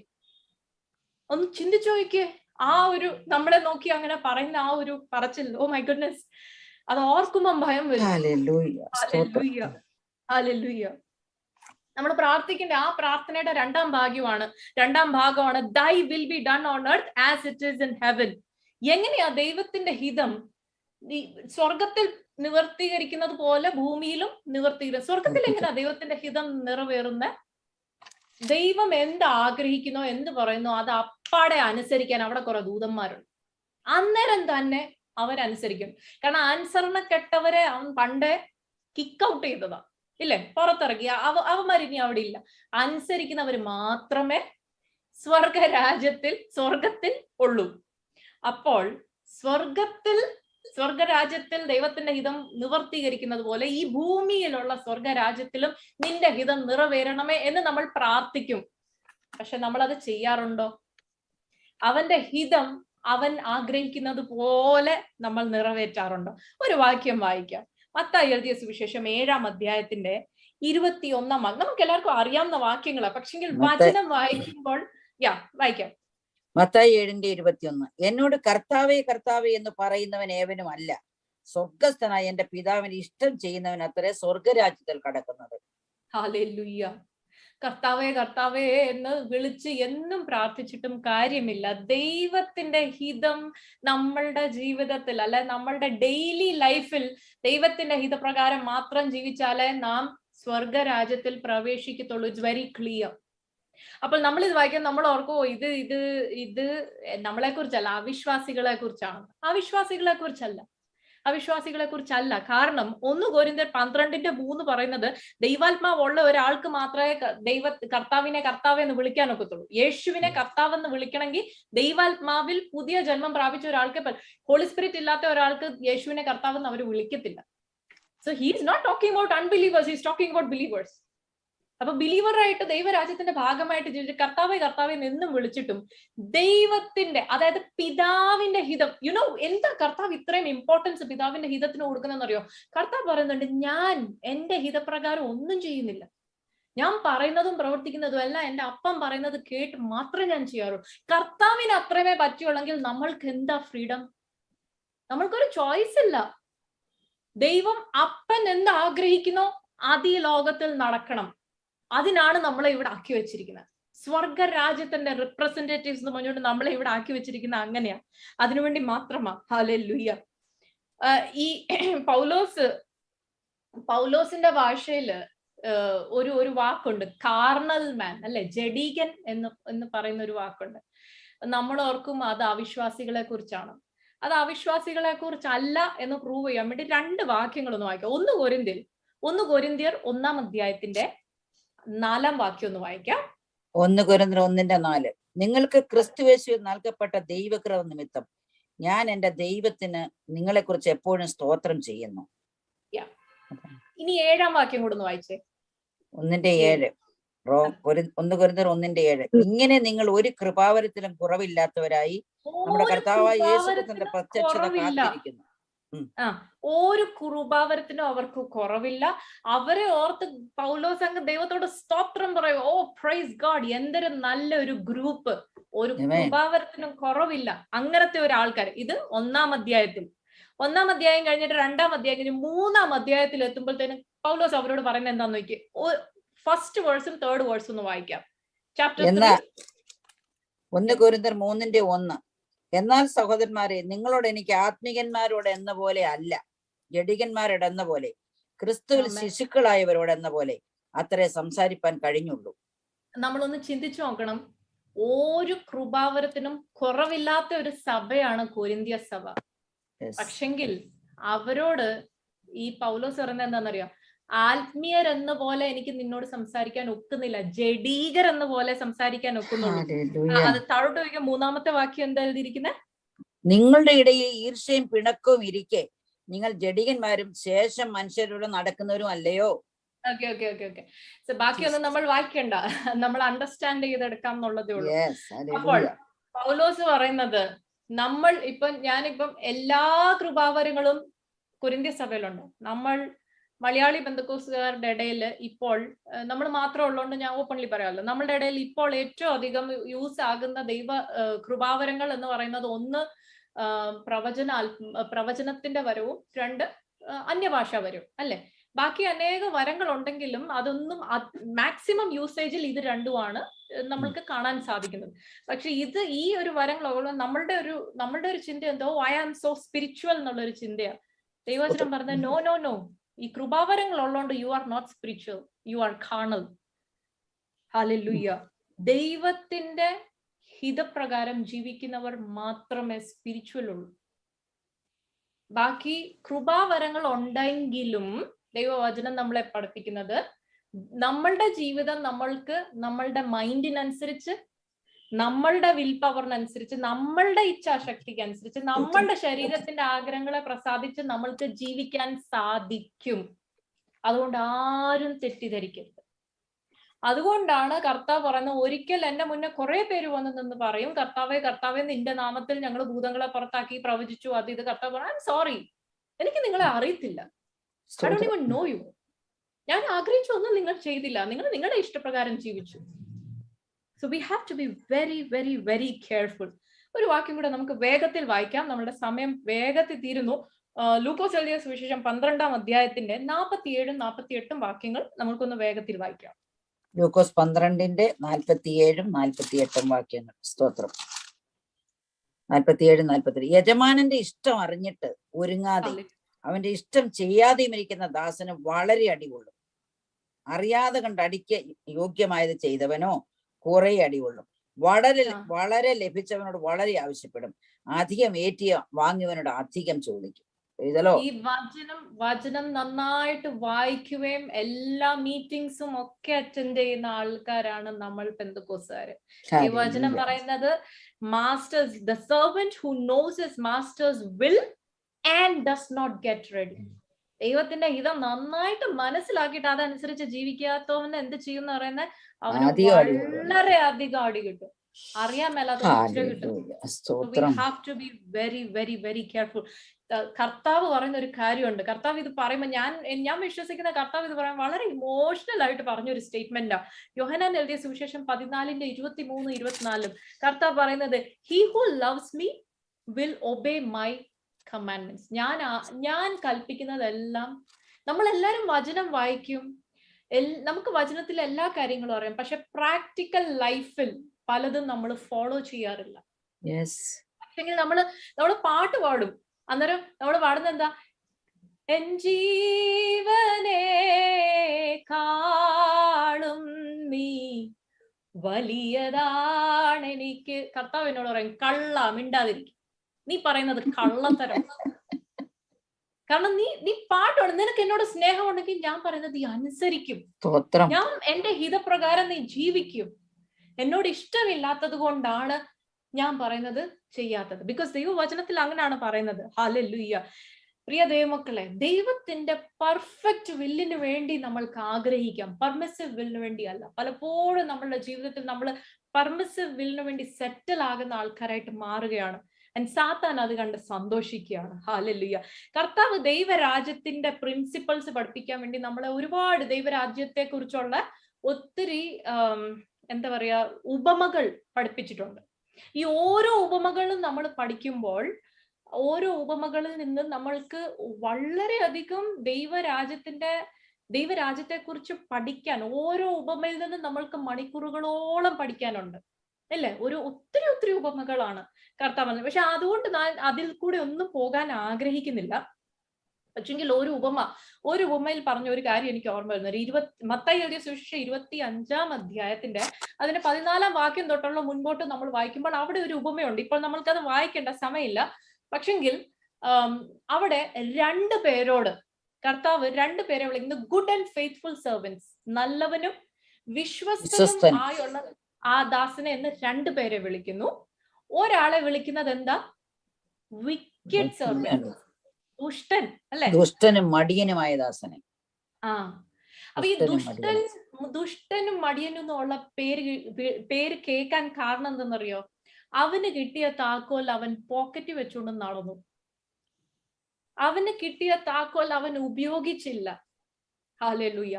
ഒന്ന് ചിന്തിച്ചു നോക്കിയേ. ആ ഒരു നമ്മളെ നോക്കി അങ്ങനെ പറയുന്ന ആ ഒരു പറച്ചിൽ, ഓ മൈ ഗുഡ്നസ്, അത് ഓർക്കുമ്പോ ഭയം വരും. ഹല്ലേലൂയ. നമ്മൾ പ്രാർത്ഥിക്കേണ്ട ആ പ്രാർത്ഥനയുടെ രണ്ടാം ഭാഗമാണ് ദൈ will be done on earth as it is in heaven. എങ്ങനെയാ ദൈവത്തിന്റെ ഹിതം സ്വർഗത്തിൽ നിവർത്തീകരിക്കുന്നത് പോലെ ഭൂമിയിലും നിവർത്തീകരിക്കും? സ്വർഗത്തിൽ എങ്ങനെയാ ദൈവത്തിന്റെ ഹിതം നിറവേറുന്ന? ദൈവം എന്ത് ആഗ്രഹിക്കുന്നോ, എന്ത് പറയുന്നോ അത് അപ്പാടെ അനുസരിക്കാൻ അവിടെ കുറെ ദൂതന്മാരുണ്ട്. അന്നേരം തന്നെ അവരനുസരിക്കും. കാരണം അനുസരണ കെട്ടവരെ അവൻ പണ്ടേ കിക്ക് ഔട്ട് ചെയ്തതാ, ഇല്ലേ? പുറത്തിറക്കി. അവന്മാരിനി അവിടെ ഇല്ല. അനുസരിക്കുന്നവർ മാത്രമേ സ്വർഗത്തിൽ ഉള്ളൂ. അപ്പോൾ സ്വർഗരാജ്യത്തിൽ ദൈവത്തിന്റെ ഹിതം നിവർത്തീകരിക്കുന്നത് പോലെ ഈ ഭൂമിയിലുള്ള സ്വർഗരാജ്യത്തിലും നിന്റെ ഹിതം നിറവേറണമേ എന്ന് നമ്മൾ പ്രാർത്ഥിക്കും. പക്ഷെ നമ്മൾ അത് ചെയ്യാറുണ്ടോ? അവന്റെ ഹിതം അവൻ ആഗ്രഹിക്കുന്നത് പോലെ നമ്മൾ നിറവേറ്റാറുണ്ടോ? ഒരു വാക്യം വായിക്കാം. മത്തായി എഴുതിയ സുവിശേഷം 7-ാം അധ്യായത്തിന്റെ 21-ാം. നമുക്ക് എല്ലാവർക്കും അറിയാവുന്ന വാക്യങ്ങളാണ്, പക്ഷെങ്കിൽ വചനം വായിക്കുമ്പോൾ വായിക്കാം. മത്തായി 7:21. എന്നോട് കർത്താവേ കർത്താവേ എന്ന് പറയുന്നവൻ ഏവനും അല്ല, സ്വർഗസ്ഥനായ എന്റെ പിതാവിന് ഇഷ്ടം ചെയ്യുന്നവൻ അത്രേ സ്വർഗരാജ്യത്തിൽ കടക്കുന്നത്. ഹല്ലേലൂയ. കർത്താവേ കർത്താവേ എന്ന് വിളിച്ച് എന്നും പ്രാർത്ഥിച്ചിട്ടും കാര്യമില്ല. ദൈവത്തിന്റെ ഹിതം നമ്മളുടെ ജീവിതത്തിൽ, അല്ലെ നമ്മളുടെ ഡെയിലി ലൈഫിൽ ദൈവത്തിന്റെ ഹിതപ്രകാരം മാത്രം ജീവിച്ചാലേ നാം സ്വർഗരാജ്യത്തിൽ പ്രവേശിക്കത്തുള്ളൂ. It's very clear. അപ്പോൾ നമ്മൾ ഇത് വായിക്കാൻ നമ്മൾ ഓർക്കോ ഇത് നമ്മളെ കുറിച്ചല്ല, അവിശ്വാസികളെ കുറിച്ചാണ്. അവിശ്വാസികളെ കുറിച്ചല്ല. കാരണം 1 കൊരിന്ത്യർ 12:3 പറയുന്നത് ദൈവാത്മാവുള്ള ഒരാൾക്ക് മാത്രമേ കർത്താവിനെ കർത്താവ് എന്ന് വിളിക്കാൻ ഒക്കത്തുള്ളൂ. യേശുവിനെ കർത്താവ് എന്ന് വിളിക്കണമെങ്കിൽ ദൈവാത്മാവിൽ പുതിയ ജന്മം പ്രാപിച്ച ഒരാൾക്ക്, ഹോളി സ്പിരിറ്റ് ഇല്ലാത്ത ഒരാൾക്ക് യേശുവിനെ കർത്താവ് എന്ന് അവർ വിളിക്കത്തില്ല. So he is not talking about unbelievers, he is talking about believers. അപ്പൊ ബിലീവറായിട്ട് ദൈവരാജ്യത്തിന്റെ ഭാഗമായിട്ട് ജീവിച്ച് കർത്താവെ കർത്താവെ എന്നും വിളിച്ചിട്ടും ദൈവത്തിന്റെ, അതായത് പിതാവിന്റെ ഹിതം, എന്താ കർത്താവ് ഇത്രയും ഇമ്പോർട്ടൻസ് പിതാവിന്റെ ഹിതത്തിന് കൊടുക്കുന്നതെന്ന് അറിയോ? കർത്താവ് പറയുന്നുണ്ട്, ഞാൻ എന്റെ ഹിതപ്രകാരം ഒന്നും ചെയ്യുന്നില്ല. ഞാൻ പറയുന്നതും പ്രവർത്തിക്കുന്നതും എല്ലാം എന്റെ അപ്പം പറയുന്നത് കേട്ട് മാത്രമേ ഞാൻ ചെയ്യാറുള്ളൂ. കർത്താവിന് അത്രമേ പറ്റുള്ളെങ്കിൽ നമ്മൾക്ക് എന്താ ഫ്രീഡം? നമ്മൾക്കൊരു ചോയ്സ് ഇല്ല. ദൈവം അപ്പൻ എന്ത് ആഗ്രഹിക്കുന്നോ അത് ഈ ലോകത്തിൽ നടക്കണം. അതിനാണ് നമ്മളെ ഇവിടെ ആക്കി വെച്ചിരിക്കുന്നത്. സ്വർഗരാജ്യത്തിന്റെ റിപ്രസെന്റേറ്റീവ്സ് എന്ന് പറഞ്ഞുകൊണ്ട് നമ്മളെ ഇവിടെ ആക്കി വെച്ചിരിക്കുന്നത് അങ്ങനെയാ, അതിനുവേണ്ടി മാത്രമാ. ഹല്ലേലൂയ. ഈ പൗലോസിന്റെ ഭാഷയില് ഒരു വാക്കുണ്ട്, കാർണൽ മാൻ, അല്ലെ, ജഡീകൻ എന്ന് പറയുന്ന ഒരു വാക്കുണ്ട്. നമ്മൾ ഓർക്കും അത് അവിശ്വാസികളെ കുറിച്ചാണ്. അത് അവിശ്വാസികളെ കുറിച്ചല്ല എന്ന് പ്രൂവ് ചെയ്യാൻ വേണ്ടി 2 വാക്യങ്ങളൊന്ന് വായിക്കാം. 1 കൊരിന്ത്യർ 1-ാം അധ്യായത്തിന്റെ 4-ാം വാക്യം ഒന്ന് വായിക്കാം. 1 കൊരിന്ത്യർ 1:4. നിങ്ങൾക്ക് ക്രിസ്തുയേശുവിൽ നൽകപ്പെട്ട ദൈവകൃപ നിമിത്തം ഞാൻ എന്റെ ദൈവത്തിന് നിങ്ങളെ കുറിച്ച് എപ്പോഴും സ്തോത്രം ചെയ്യുന്നു. ഇനി 7-ാം വാക്യം കൂടെ ഒന്ന് വായിച്ചേ. 1:7. 1 കൊരിന്ത്യർ 1:7. ഇങ്ങനെ നിങ്ങൾ ഒരു കൃപാവരത്തിലും കുറവില്ലാത്തവരായി നമ്മുടെ കർത്താവായ യേശുക്രിസ്തുവിന്റെ പ്രത്യക്ഷത കാത്തിരിക്കുന്നു. ഒരു കൃപാവരത്തിനും അവർക്ക് കുറവില്ല. അവരെ ഓർത്ത് പൗലോസ് അങ്ങ് ദൈവത്തോട് സ്തോത്രം പറയും. ഓ പ്രൈസ് ഗോഡ്, എന്തൊരു നല്ല ഒരു ഗ്രൂപ്പ്, ഒരു കൃപാവരത്തിനും കുറവില്ല. അങ്ങനത്തെ ഒരു ആൾക്കാർ. ഇത് 1-ാം അധ്യായത്തിൽ. 1-ാം അധ്യായം കഴിഞ്ഞിട്ട് 2-ാം അധ്യായം കഴിഞ്ഞ് 3-ാം അധ്യായത്തിൽ എത്തുമ്പോഴത്തേനും പൗലോസ് അവരോട് പറയുന്നത് എന്താന്ന് നോക്കി. ഫസ്റ്റ് വേഴ്സും 3rd വേഴ്സും ഒന്ന് വായിക്കാം. ചാപ്റ്റർ 1 കൊരിന്ത്യർ 3:1. എന്നാൽ സഹോദരന്മാരെ, നിങ്ങളോട് എനിക്ക് ആത്മികന്മാരോട് എന്ന പോലെ അല്ല, ജഡികന്മാരോട് എന്ന പോലെ, ക്രിസ്തുവിൽ ശിശുക്കളായവരോട് എന്ന പോലെ അത്രേ സംസാരിപ്പാൻ കഴിഞ്ഞുള്ളൂ. നമ്മളൊന്ന് ചിന്തിച്ചു നോക്കണം. ഒരു കൃപാവരത്തിനും കുറവില്ലാത്ത ഒരു സഭയാണ് കൊരിന്ത്യ സഭ. പക്ഷെങ്കിൽ അവരോട് ഈ പൗലോസ് പറയുന്നത് എന്താണെന്നറിയോ? ആത്മീയർ എന്ന പോലെ എനിക്ക് നിന്നോട് സംസാരിക്കാൻ ഒക്കുന്നില്ല, ജഡീകർ എന്ന പോലെ സംസാരിക്കാൻ ഒക്കുന്നുള്ളൂ. അത് താഴോട്ട് വയ്ക്കാൻ 3-ാമത്തെ വാക്യം എന്താ എഴുതിയിരിക്കുന്നത്? നിങ്ങളുടെ ഇടയിൽ ഈർഷ്യയും പിണക്കവും ഇരിക്കെ നിങ്ങൾ ജഡികന്മാരും ശേഷം മനുഷ്യരോട് നടക്കുന്നവരും അല്ലയോ? Okay okay okay okay. ബാക്കിയൊന്നും നമ്മൾ വായിക്കണ്ട, നമ്മൾ അണ്ടർസ്റ്റാൻഡ് ചെയ്തെടുക്കാം എന്നുള്ളതേ ഉള്ളൂ. അപ്പോൾ പൗലോസ് പറയുന്നത്, ഞാനിപ്പം എല്ലാ കൃപാവരങ്ങളും കൊരിന്ത്യ സഭയിലുണ്ട്. നമ്മൾ മലയാളി ബന്ധക്കോസുകാരുടെ ഇടയിൽ ഇപ്പോൾ നമ്മൾ മാത്രം ഉള്ളതുകൊണ്ട് ഞാൻ ഓപ്പൺലി പറയാമല്ലോ, നമ്മളുടെ ഇടയിൽ ഇപ്പോൾ ഏറ്റവും അധികം യൂസ് ആകുന്ന ദൈവ കൃപാവരങ്ങൾ എന്ന് പറയുന്നത്, ഒന്ന് പ്രവചനത്തിന്റെ വരവും, 2 അന്യഭാഷ വരവും, അല്ലെ? ബാക്കി അനേക വരങ്ങൾ ഉണ്ടെങ്കിലും അതൊന്നും മാക്സിമം യൂസേജിൽ ഇത് രണ്ടുമാണ് നമ്മൾക്ക് കാണാൻ സാധിക്കുന്നത്. പക്ഷെ ഈ ഒരു വരങ്ങൾ നമ്മളുടെ ഒരു ചിന്ത എന്തോ ഐ ആം സോ സ്പിരിച്വൽ എന്നുള്ള ഒരു ചിന്തയാണ്. ദൈവവചനം പറഞ്ഞ നോ നോ നോ, ഈ കൃപാവരങ്ങൾ ഉള്ളതുകൊണ്ട് you are not spiritual, you are carnal. Hallelujah. ദൈവത്തിന്റെ ഹിതപ്രകാരം ജീവിക്കുന്നവർ മാത്രമേ സ്പിരിച്വൽ ഉള്ളൂ. ബാക്കി കൃപാവരങ്ങൾ ഉണ്ടെങ്കിലും ദൈവവചനം നമ്മളെ പഠിപ്പിക്കുന്നത്, നമ്മളുടെ ജീവിതം നമ്മളുടെ മൈൻഡിനനുസരിച്ച്, നമ്മളുടെ വിൽ പവറിനനുസരിച്ച്, നമ്മളുടെ ഇച്ഛാശക്തിക്ക് അനുസരിച്ച്, നമ്മളുടെ ശരീരത്തിന്റെ ആഗ്രഹങ്ങളെ പ്രസാദിച്ച് നമ്മൾക്ക് ജീവിക്കാൻ സാധിക്കും. അതുകൊണ്ട് ആരും തെറ്റിദ്ധരിക്കരുത്. അതുകൊണ്ടാണ് കർത്താവ് പറയുന്നത്, ഒരിക്കൽ എന്റെ മുന്നേ കുറെ പേര് വന്ന് നിന്ന് പറയും, കർത്താവേ കർത്താവേ നിന്റെ നാമത്തിൽ ഞങ്ങൾ ഭൂതങ്ങളെ പുറത്താക്കി പ്രവചിച്ചു, അത് ഇത്. കർത്താവ് പറഞ്ഞു, ഐ എം സോറി, എനിക്ക് നിങ്ങളെ അറിയത്തില്ല. I don't even know you. ഞാൻ ആഗ്രഹിച്ചു ഒന്നും നിങ്ങൾ ചെയ്തില്ല, നിങ്ങൾ നിങ്ങളുടെ ഇഷ്ടപ്രകാരം ജീവിച്ചു. So we have to be very very very careful. ഒരു വാക്യം കൂടെ നമുക്ക് വേഗത്തിൽ വായിക്കാം, നമ്മുടെ സമയം വേഗത്തിൽ തീരുന്നു. ലൂക്കോസ് എഴുതിയ സുവിശേഷം 12-ാം അധ്യായത്തിന്റെ 47-48 വാക്യങ്ങൾ നമുക്കൊന്ന് വേഗത്തിൽ വായിക്കാം. ലൂക്കോസ് 12-47-48 വാക്യങ്ങൾ. സ്തോത്രം. 47-48. യജമാനന്റെ ഇഷ്ടം അറിഞ്ഞിട്ട് ഒരുങ്ങാതെ അവന്റെ ഇഷ്ടം ചെയ്യാതെയും ഇരിക്കുന്ന ദാസന് വളരെ അടികൊള്ളും. അറിയാതെ കണ്ട് അടിക്ക് യോഗ്യമായത് ചെയ്തവനോ കുറെ അടികൊള്ളും. വളരെ ലഭിച്ചവനോട് വളരെ ആവശ്യപ്പെടും, അധികം ഏറ്റിയ വാങ്ങിയവനോട് അധികം ചോദിക്കും. ഈ വചനം നന്നായിട്ട് വായിക്കുകയും എല്ലാ മീറ്റിംഗ്സും ഒക്കെ അറ്റൻഡ് ചെയ്യുന്ന ആൾക്കാരാണ് നമ്മൾ പെന്തക്കോസ്തുകാര്. ഈ വചനം പറയുന്നത്, masters, the servant who knows his masters will and does not get ready. ദൈവത്തിന്റെ ഹിതം നന്നായിട്ട് മനസ്സിലാക്കിയിട്ട് അതനുസരിച്ച് ജീവിക്കാത്തവന് എന്ത് ചെയ്യും എന്ന് പറയുന്നത്, അവന് വളരെ അധികം അടി കിട്ടും, അറിയാൻ മേലാതെ കിട്ടും. We have to be very very very careful. കർത്താവ് പറയുന്ന ഒരു കാര്യമുണ്ട്. കർത്താവ് ഇത് പറയുമ്പോൾ ഞാൻ വിശ്വസിക്കുന്ന കർത്താവ് ഇത് പറയാൻ വളരെ ഇമോഷണൽ ആയിട്ട് പറഞ്ഞൊരു സ്റ്റേറ്റ്മെന്റാ. യോഹന്നാൻ എഴുതിയ സുവിശേഷം 14-23-24 കർത്താവ് പറയുന്നത്, he who loves me will obey my commandments. ഞാൻ കൽപ്പിക്കുന്നതെല്ലാം. നമ്മളെല്ലാരും വചനം വായിക്കും, നമുക്ക് വചനത്തിൽ എല്ലാ കാര്യങ്ങളും അറിയാം, പക്ഷെ പ്രാക്ടിക്കൽ ലൈഫിൽ പലതും നമ്മൾ ഫോളോ ചെയ്യാറില്ല. പക്ഷെങ്കിൽ നമ്മള് പാട്ട് പാടും, അന്നേരം നമ്മൾ പാടുന്നത് എന്താ, എൻ ജീവനേക്കാളും നീ വലിയതാണ് എനിക്ക്. കർത്താവ് എന്നോട് പറയും, കള്ള മിണ്ടാതിരിക്കും, നീ പറയുന്നത് കള്ളത്തരം. കാരണം നീ പാട്ടാണ്, നിനക്ക് എന്നോട് സ്നേഹം ഉണ്ടെങ്കിൽ ഞാൻ പറയുന്നത് നീ അനുസരിക്കും, ഞാൻ എന്റെ ഹിതപ്രകാരം നീ ജീവിക്കും. എന്നോട് ഇഷ്ടമില്ലാത്തത് കൊണ്ടാണ് ഞാൻ പറയുന്നത് ചെയ്യാത്തത്. ബിക്കോസ് ദൈവവചനത്തിൽ അങ്ങനെയാണ് പറയുന്നത്. ഹല്ലേലൂയ. പ്രിയ ദൈവമക്കളെ, ദൈവത്തിന്റെ പെർഫെക്റ്റ് വില്ലിന് വേണ്ടി നമ്മൾക്ക് ആഗ്രഹിക്കാം, പെർമിസീവ് വില്ലിന് വേണ്ടി അല്ല. പലപ്പോഴും നമ്മളുടെ ജീവിതത്തിൽ നമ്മൾ പെർമിസീവ് വില്ലിന് വേണ്ടി സെറ്റിൽ ആകുന്ന ആൾക്കാരായിട്ട് മാറുകയാണ്. സാത്താൻ അത് കണ്ട് സന്തോഷിക്കുകയാണ്. ഹല്ലേലൂയ. കർത്താവ് ദൈവരാജ്യത്തിന്റെ പ്രിൻസിപ്പിൾസ് പഠിപ്പിക്കാൻ വേണ്ടി നമ്മളെ ഒരുപാട് ദൈവരാജ്യത്തെ കുറിച്ചുള്ള ഒത്തിരി എന്താ പറയാ ഉപമകൾ പഠിപ്പിച്ചിട്ടുണ്ട്. ഈ ഓരോ ഉപമകളും നമ്മൾ പഠിക്കുമ്പോൾ ഓരോ ഉപമകളിൽ നിന്ന് നമ്മൾക്ക് വളരെയധികം ദൈവരാജ്യത്തെ കുറിച്ച് പഠിക്കാൻ, ഓരോ ഉപമയിൽ നിന്ന് നമ്മൾക്ക് മണിക്കൂറുകളോളം പഠിക്കാനുണ്ട്, അല്ലേ? ഒത്തിരി ഉപമകളാണ് കർത്താവ്. പക്ഷെ അതുകൊണ്ട് ഞാൻ അതിൽ കൂടെ ഒന്നും പോകാൻ ആഗ്രഹിക്കുന്നില്ല. പക്ഷെങ്കിൽ ഒരു ഉപമയിൽ പറഞ്ഞ ഒരു കാര്യം എനിക്ക് ഓർമ്മ വരുന്നത്. മത്തായി എഴുതിയ സുവിശേഷം 25-ാം അധ്യായത്തിന്റെ അതിന്റെ 14-ാം വാക്യം തൊട്ടുള്ള മുൻപോട്ട് നമ്മൾ വായിക്കുമ്പോൾ അവിടെ ഒരു ഉപമയുണ്ട്. ഇപ്പോൾ നമ്മൾക്കത് വായിക്കേണ്ട സമയമില്ല. പക്ഷെങ്കിൽ അവിടെ 2 പേരോട് കർത്താവ് 2 പേരെ വിളിക്കുന്നു, ഗുഡ് ആൻഡ് ഫെയ്ത്ത്ഫുൾ സെർവൻസ്, നല്ലവനും വിശ്വസ്തനും ആയുള്ള ആ ദാസനെ എന്ന് 2 പേരെ വിളിക്കുന്നു. ഒരാളെ വിളിക്കുന്നത് എന്താ? വിക്കറ്റ് സെർവൻറ്റ്, ദുഷ്ടൻ, അല്ലെ? ദുഷ്ടനും മടിയനുമായ ദാസനെ. അപ്പൊ ഈ ദുഷ്ടനും മടിയനും എന്നുള്ള പേര് കേൾക്കാൻ കാരണം എന്തെന്നറിയോ? അവന് കിട്ടിയ താക്കോൽ അവൻ പോക്കറ്റിൽ വെച്ചുകൊണ്ട് നടന്നു. അവന് കിട്ടിയ താക്കോൽ അവൻ ഉപയോഗിച്ചില്ല. ഹല്ലേലൂയ.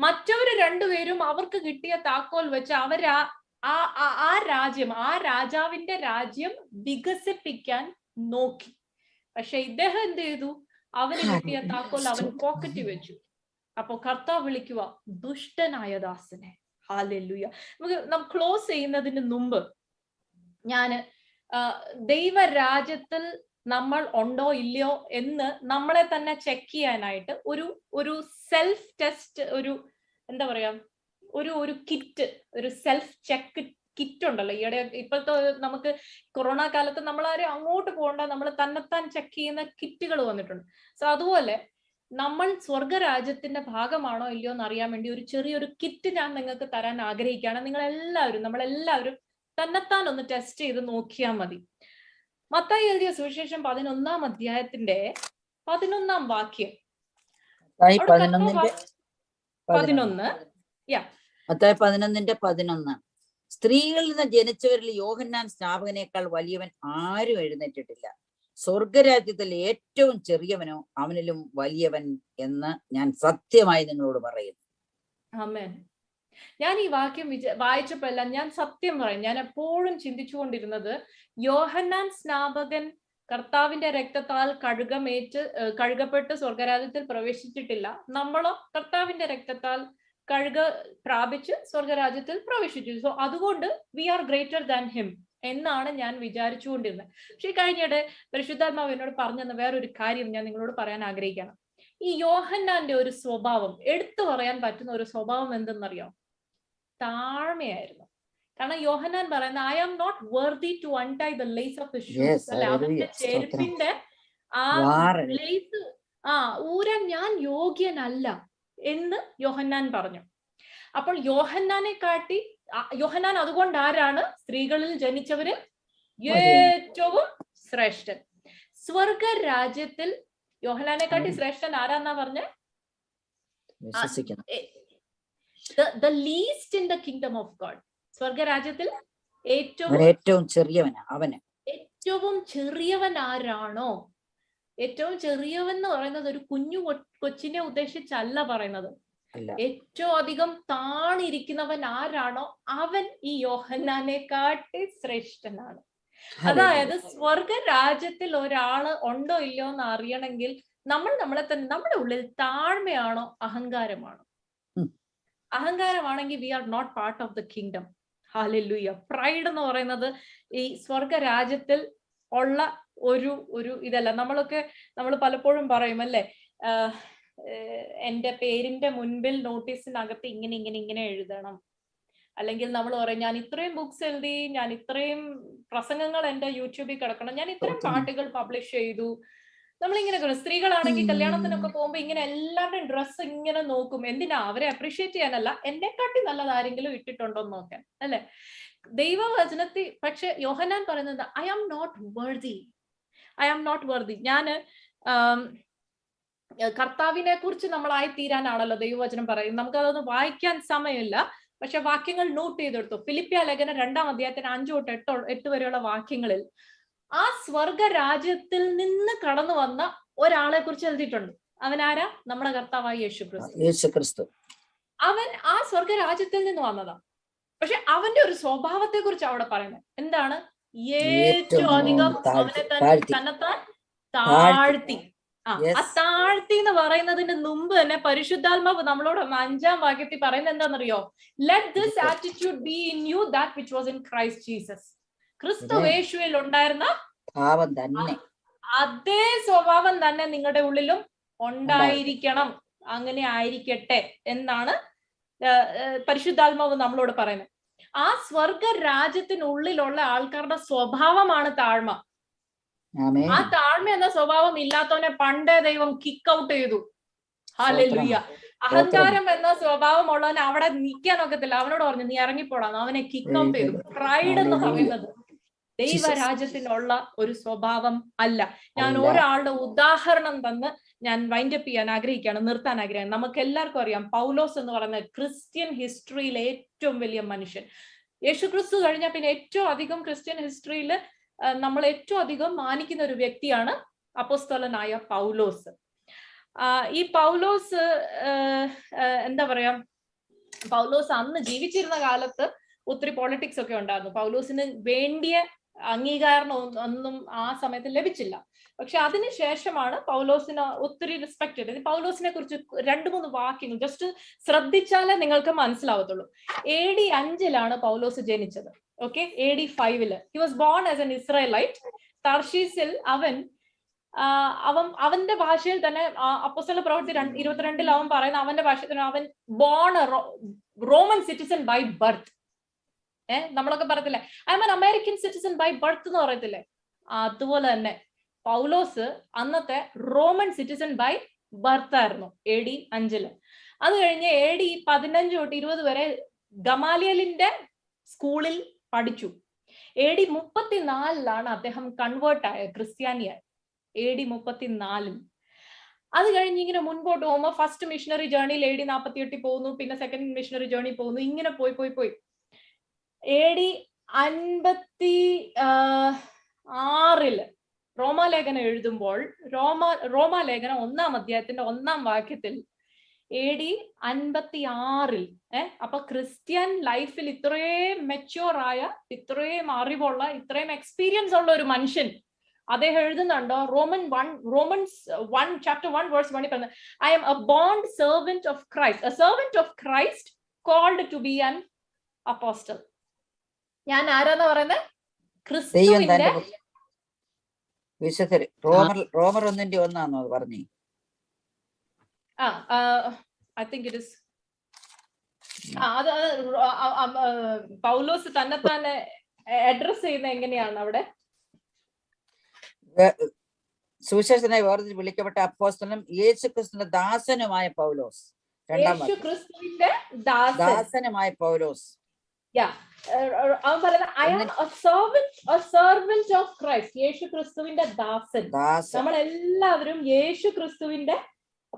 മറ്റവര് 2 പേരും അവർക്ക് കിട്ടിയ താക്കോൽ വെച്ച് ആ രാജാവിന്റെ രാജ്യം വികസിപ്പിക്കാൻ നോക്കി. പക്ഷെ ഇദ്ദേഹം എന്ത് ചെയ്തു? അവന് കിട്ടിയ താക്കോൽ അവൻ പോക്കറ്റിൽ വെച്ചു. അപ്പൊ കർത്താവ് വിളിക്കുക, ദുഷ്ടനായ ദാസനെ. ഹല്ലേലൂയ. നമുക്ക് ക്ലോസ് ചെയ്യുന്നതിന് മുമ്പ് ഞാന് ദൈവരാജ്യത്തിൽ നമ്മൾ ഉണ്ടോ ഇല്ലയോ എന്ന് നമ്മളെ തന്നെ ചെക്ക് ചെയ്യാനായിട്ട് ഒരു സെൽഫ് ടെസ്റ്റ്, എന്താ പറയാ, ഒരു കിറ്റ്, ഒരു സെൽഫ് ചെക്ക് കിറ്റ് ഉണ്ടല്ലോ. ഈയിടെ ഇപ്പോഴത്തെ നമുക്ക് കൊറോണ കാലത്ത് നമ്മളാരും അങ്ങോട്ട് പോകണ്ട, നമ്മൾ തന്നെത്താൻ ചെക്ക് ചെയ്യുന്ന കിറ്റുകൾ വന്നിട്ടുണ്ട്. സോ അതുപോലെ നമ്മൾ സ്വർഗരാജ്യത്തിന്റെ ഭാഗമാണോ ഇല്ലയോ എന്ന് അറിയാൻ വേണ്ടി ഒരു ചെറിയൊരു കിറ്റ് ഞാൻ നിങ്ങൾക്ക് തരാൻ ആഗ്രഹിക്കുകയാണ്. നമ്മളെല്ലാവരും തന്നെത്താൻ ഒന്ന് ടെസ്റ്റ് ചെയ്ത് നോക്കിയാൽ മതി. മത്തായി എഴുതിയ സുവിശേഷം 11-ാം അധ്യായത്തിന്റെ 11-ാം വാക്യം. 11 സ്ത്രീകളിൽ നിന്ന് ജനിച്ചവരിൽ യോഹന്നാൻ സ്നാപകനേക്കാൾ വലിയവൻ ആരും എഴുന്നേറ്റിട്ടില്ല. സ്വർഗരാജ്യത്തിൽ ഏറ്റവും ചെറിയവനോ അവനിലും വലിയവൻ എന്ന് ഞാൻ സത്യമായി നിങ്ങളോട് പറയുന്നു. ആമേൻ. ഞാൻ ഈ വാക്യം വായിച്ചപ്പോ എല്ലാം ഞാൻ സത്യം പറയും, ഞാൻ എപ്പോഴും ചിന്തിച്ചുകൊണ്ടിരുന്നത്, യോഹന്നാൻ സ്നാപകൻ കർത്താവിന്റെ രക്തത്താൽ കഴുകപ്പെട്ട് സ്വർഗരാജ്യത്തിൽ പ്രവേശിച്ചിട്ടില്ല. നമ്മളോ കർത്താവിന്റെ രക്തത്താൽ പ്രാപിച്ച് സ്വർഗരാജ്യത്തിൽ പ്രവേശിച്ചു. സോ അതുകൊണ്ട് we are greater than him എന്നാണ് ഞാൻ വിചാരിച്ചുകൊണ്ടിരുന്നത്. പക്ഷെ കഴിഞ്ഞിടെ പരിശുദ്ധാത്മാവ് എന്നോട് പറഞ്ഞെന്ന വേറൊരു കാര്യം ഞാൻ നിങ്ങളോട് പറയാൻ ആഗ്രഹിക്കണം. ഈ യോഹന്നാന്റെ ഒരു സ്വഭാവം, എടുത്തു പറയാൻ പറ്റുന്ന ഒരു സ്വഭാവം എന്തെന്നറിയോ? താഴ്മയായിരുന്നു. കാരണം യോഹന്നാൻ പറയുന്ന, I am not worthy to untie the lace of the shoes, അല്ലെ, അവന്റെ ചെരുപ്പിന്റെ ആ ലേസ് ഊരാൻ ഞാൻ യോഗ്യനല്ല എന്ന് യോഹന്നാൻ പറഞ്ഞു. അപ്പോൾ യോഹന്നാൻ അതുകൊണ്ട് ആരാണ്? സ്ത്രീകളിൽ ജനിച്ചവര് ഏറ്റവും ശ്രേഷ്ഠൻ. സ്വർഗരാജ്യത്തിൽ യോഹന്നാനെ കാട്ടി ശ്രേഷ്ഠൻ ആരാന്നാ പറഞ്ഞേ? the least in the kingdom of God. സ്വർഗരാജ്യത്തിൽ ഏറ്റവും ചെറിയവൻ ആരാണോ? ഏറ്റവും ചെറിയവൻ എന്ന് പറയുന്നത് ഒരു കുഞ്ഞു കൊച്ചിനെ ഉദ്ദേശിച്ചല്ല പറയുന്നത്. ഏറ്റവും അധികം താണിരിക്കുന്നവൻ ആരാണോ അവൻ ഈ യോഹന്നാനെ കാട്ടി ശ്രേഷ്ഠനാണ്. അതായത് സ്വർഗരാജ്യത്തിൽ ഒരാള് ഉണ്ടോ ഇല്ലയോ എന്ന് അറിയണമെങ്കിൽ നമ്മളെ തന്നെ, നമ്മുടെ ഉള്ളിൽ താഴ്മയാണോ അഹങ്കാരമാണോ? അഹങ്കാരമാണെങ്കിൽ we are not part of the kingdom. Hallelujah. Pride എന്ന് പറയുന്നത് ഈ സ്വർഗരാജ്യത്തിൽ ഉള്ള ഒരു ഇതല്ല. നമ്മൾ പലപ്പോഴും പറയും, അല്ലെ, എന്റെ പേരിന്റെ മുൻപിൽ നോട്ടീസിനകത്ത് ഇങ്ങനെ എഴുതണം. അല്ലെങ്കിൽ നമ്മൾ പറയും, ഞാൻ ഇത്രയും ബുക്സ് എഴുതി, ഞാൻ ഇത്രയും പ്രസംഗങ്ങൾ എന്റെ യൂട്യൂബിൽ കിടക്കണം, ഞാൻ ഇത്രയും പാട്ടുകൾ പബ്ലിഷ് ചെയ്തു. നമ്മളിങ്ങനെ സ്ത്രീകളാണെങ്കിൽ കല്യാണത്തിനൊക്കെ പോകുമ്പോ ഇങ്ങനെ എല്ലാവരുടെയും ഡ്രസ്സ് ഇങ്ങനെ നോക്കും. എന്തിനാ? അവരെ അപ്രീഷിയേറ്റ് ചെയ്യാനല്ല, എന്നെക്കാട്ടി നല്ലത് ആരെങ്കിലും ഇട്ടിട്ടുണ്ടോ എന്ന് നോക്കാൻ, അല്ലെ? ദൈവവചനത്തിൽ പക്ഷെ യോഹന്നാൻ പറയുന്നത്, ഐ ആം നോട്ട് വർതി. ഞാന് കർത്താവിനെ കുറിച്ച് നമ്മളായി തീരാനാണല്ലോ ദൈവവചനം പറയുന്നത്. നമുക്കതൊന്ന് വായിക്കാൻ സമയമില്ല, പക്ഷെ വാക്യങ്ങൾ നോട്ട് ചെയ്തെടുത്തു. ഫിലിപ്പിയ ലേഖനം 2-ാം അധ്യായത്തിന് 5 തൊട്ട് 8 വരെയുള്ള വാക്യങ്ങളിൽ ആ സ്വർഗരാജ്യത്തിൽ നിന്ന് കടന്നു വന്ന ഒരാളെ കുറിച്ച് എഴുതിയിട്ടുണ്ട്. അവൻ ആരാ? നമ്മുടെ കർത്താവായ യേശുക്രിസ്തു. അവൻ ആ സ്വർഗരാജ്യത്തിൽ നിന്ന് വന്നതാ. പക്ഷെ അവന്റെ ഒരു സ്വഭാവത്തെ കുറിച്ച് അവിടെ പറയുന്നത് എന്താണ്? ഏറ്റവും അധികം അവനെ തന്നെത്താൻ താഴ്ത്തി. ആ താഴ്ത്തി എന്ന് പറയുന്നതിന് മുമ്പ് തന്നെ പരിശുദ്ധാത്മാവ് നമ്മളോട് 5-ാം വാക്യത്തിൽ പറയുന്നത് എന്താണെന്നറിയോ? Let this attitude be in you that which was in Christ Jesus. ക്രിസ്തു യേശുവിൽ ഉണ്ടായിരുന്ന ഭാവം തന്നെ, അതേ സ്വഭാവം തന്നെ നിങ്ങളുടെ ഉള്ളിലും ഉണ്ടായിരിക്കണം, അങ്ങനെ ആയിരിക്കട്ടെ എന്നാണ് പരിശുദ്ധാത്മാവ് നമ്മളോട് പറയുന്നത്. ആ സ്വർഗ രാജ്യത്തിനുള്ളിലുള്ള ആൾക്കാരുടെ സ്വഭാവമാണ് താഴ്മ. ആ താഴ്മ എന്ന സ്വഭാവം ഇല്ലാത്തവനെ പണ്ടേ ദൈവം കിക്ക് ഔട്ട് ചെയ്തു. ഹല്ലേലൂയ. അഹങ്കാരം എന്ന സ്വഭാവം ഉള്ളവനെ അവിടെ നിൽക്കാൻ ഒക്കത്തില്ല. അവനോട് പറഞ്ഞു നീ ഇറങ്ങിപ്പോടാന്ന്. അവനെ കിക്ക് ഔട്ട് ചെയ്തു. പ്രൈഡ് എന്ന് പറയുന്നത് ദൈവരാജ്യത്തിനുള്ള ഒരു സ്വഭാവം അല്ല. ഞാൻ ഒരാളുടെ ഉദാഹരണം തന്ന് ഞാൻ വൈൻഡപ്പ് ചെയ്യാൻ ആഗ്രഹിക്കുകയാണ്, നിർത്താൻ ആഗ്രഹിക്കുകയാണ്. നമുക്ക് എല്ലാവർക്കും അറിയാം, പൗലോസ് എന്ന് പറയുന്ന ക്രിസ്ത്യൻ ഹിസ്റ്ററിയിലെ ഏറ്റവും വലിയ മനുഷ്യൻ. യേശുക്രിസ്തു കഴിഞ്ഞാൽ പിന്നെ ഏറ്റവും അധികം ക്രിസ്ത്യൻ ഹിസ്റ്ററിയിൽ നമ്മൾ ഏറ്റവും അധികം മാനിക്കുന്ന ഒരു വ്യക്തിയാണ് അപ്പോസ്തലനായ പൗലോസ്. ഈ പൗലോസ് എന്താ പറയാ, പൗലോസ് അന്ന് ജീവിച്ചിരുന്ന കാലത്ത് ഒത്തിരി പോളിറ്റിക്സ് ഒക്കെ ഉണ്ടായിരുന്നു. പൗലോസിന് വേണ്ടിയ അംഗീകാരം ഒന്നും ആ സമയത്ത് ലഭിച്ചില്ല. പക്ഷെ അതിനുശേഷമാണ് പൗലോസിന് ഒത്തിരി റെസ്പെക്ട് ചെയ്തത്. പൗലോസിനെ കുറിച്ച് 2-3 വാക്യങ്ങൾ ജസ്റ്റ് ശ്രദ്ധിച്ചാലേ നിങ്ങൾക്ക് മനസ്സിലാവത്തുള്ളൂ. AD 5 പൗലോസ് ജനിച്ചത്. Okay, AD 5 he was born as an Israelite. തർഷീസിൽ അവന്റെ ഭാഷയിൽ തന്നെ അപ്പോസ്തല പ്രവൃത്തി 22 അവൻ പറയുന്ന അവന്റെ ഭാഷയിൽ തന്നെ അവൻ born Roman citizen by birth. നമ്മളൊക്കെ പറയത്തില്ലേ I am an American citizen by birth എന്ന് പറയത്തില്ലേ, അതുപോലെ തന്നെ പൗലോസ് അന്നത്തെ റോമൻ സിറ്റിസൺ ബൈ ബർത്ത് ആയിരുന്നു AD 5. അത് കഴിഞ്ഞ് AD 15 തൊട്ട് 20 വരെ ഗമാലിയലിന്റെ സ്കൂളിൽ പഠിച്ചു. AD 34 അദ്ദേഹം കൺവേർട്ട് ആയ ക്രിസ്ത്യാനിയായി. AD 34. അത് കഴിഞ്ഞ് ഇങ്ങനെ മുൻപോട്ട് പോകുമ്പോൾ ഫസ്റ്റ് മിഷണറി ജേർണിയിൽ AD 48 പോകുന്നു, പിന്നെ സെക്കൻഡ് മിഷണറി ജേർണി പോകുന്നു, ഇങ്ങനെ പോയി AD 56 റോമാലേഖനം എഴുതുമ്പോൾ റോമാലേഖനം 1-ാം അധ്യായത്തിന്റെ 1-ാം വാക്യത്തിൽ AD 56 അപ്പൊ ക്രിസ്ത്യൻ ലൈഫിൽ ഇത്രയും മെച്യൂർ ആയ, ഇത്രയും അറിവുള്ള, ഇത്രയും എക്സ്പീരിയൻസ് ഉള്ള ഒരു മനുഷ്യൻ അദ്ദേഹം എഴുതുന്നുണ്ടോ? റോമൻസ് 1 chapter 1 verse 1 പറയുന്നത് I am a bond servant of Christ, a servant of Christ called to be an apostle. ഞാൻ ആരാന്ന് പറയുന്നത്? ക്രിസ്തുവിന്റെ വിശുദ്ധർ. റോമർ 1:1 പറഞ്ഞു. ഐ തിങ്ക് ഇറ്റ് ഇസ് അത് പൗലോസ് തന്നെ അഡ്രസ് ചെയ്യുന്ന എങ്ങനെയാണ് അവിടെ? സുവിശേഷനായി വേർതിരിച്ച് വിളിക്കപ്പെട്ട അപ്പോസ്തലനും യേശുക്രിസ്തുവിന്റെ ദാസനുമായ പൗലോസ്. യേശുക്രിസ്തുവിന്റെ ദാസനുമായ പൗലോസ്. അവൻ പറയുന്നത് I am a servant of Christ. യേശുക്രിസ്തുവിന്റെ ദാസൻ. നമ്മളെല്ലാവരും യേശുക്രിസ്തുവിന്റെ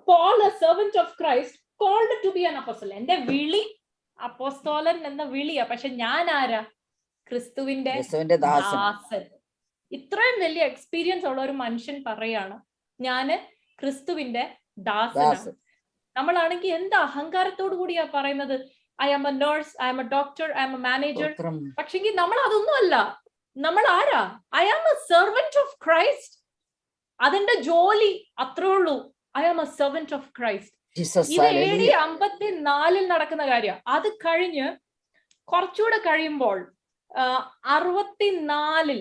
Paul, a servant of Christ, called to be an apostle. എന്റെ വിളി അപ്പോസ്തലൻ എന്ന വിളിയാ, പക്ഷെ ഞാൻ ആരാ? ക്രിസ്തുവിന്റെ ദാസൻ. ഇത്രയും വലിയ എക്സ്പീരിയൻസ് ഉള്ള ഒരു മനുഷ്യൻ പറയാണ് ഞാന് ക്രിസ്തുവിന്റെ ദാസനാണ്. നമ്മളാണെങ്കിൽ എന്ത് അഹങ്കാരത്തോടു കൂടിയാ പറയുന്നത്, I am a nurse, I am a doctor, I am a manager. പക്ഷെങ്കിൽ നമ്മൾ അതൊന്നും അല്ല. നമ്മൾ ആരാ? I am a servant of Christ. അതിന്റെ ജോലി അത്രേ ഉള്ളൂ. I am a servant of Christ. ഇത് AD 54 നടക്കുന്ന കാര്യം. അത് കഴിഞ്ഞ് കുറച്ചുകൂടെ കഴിയുമ്പോൾ 64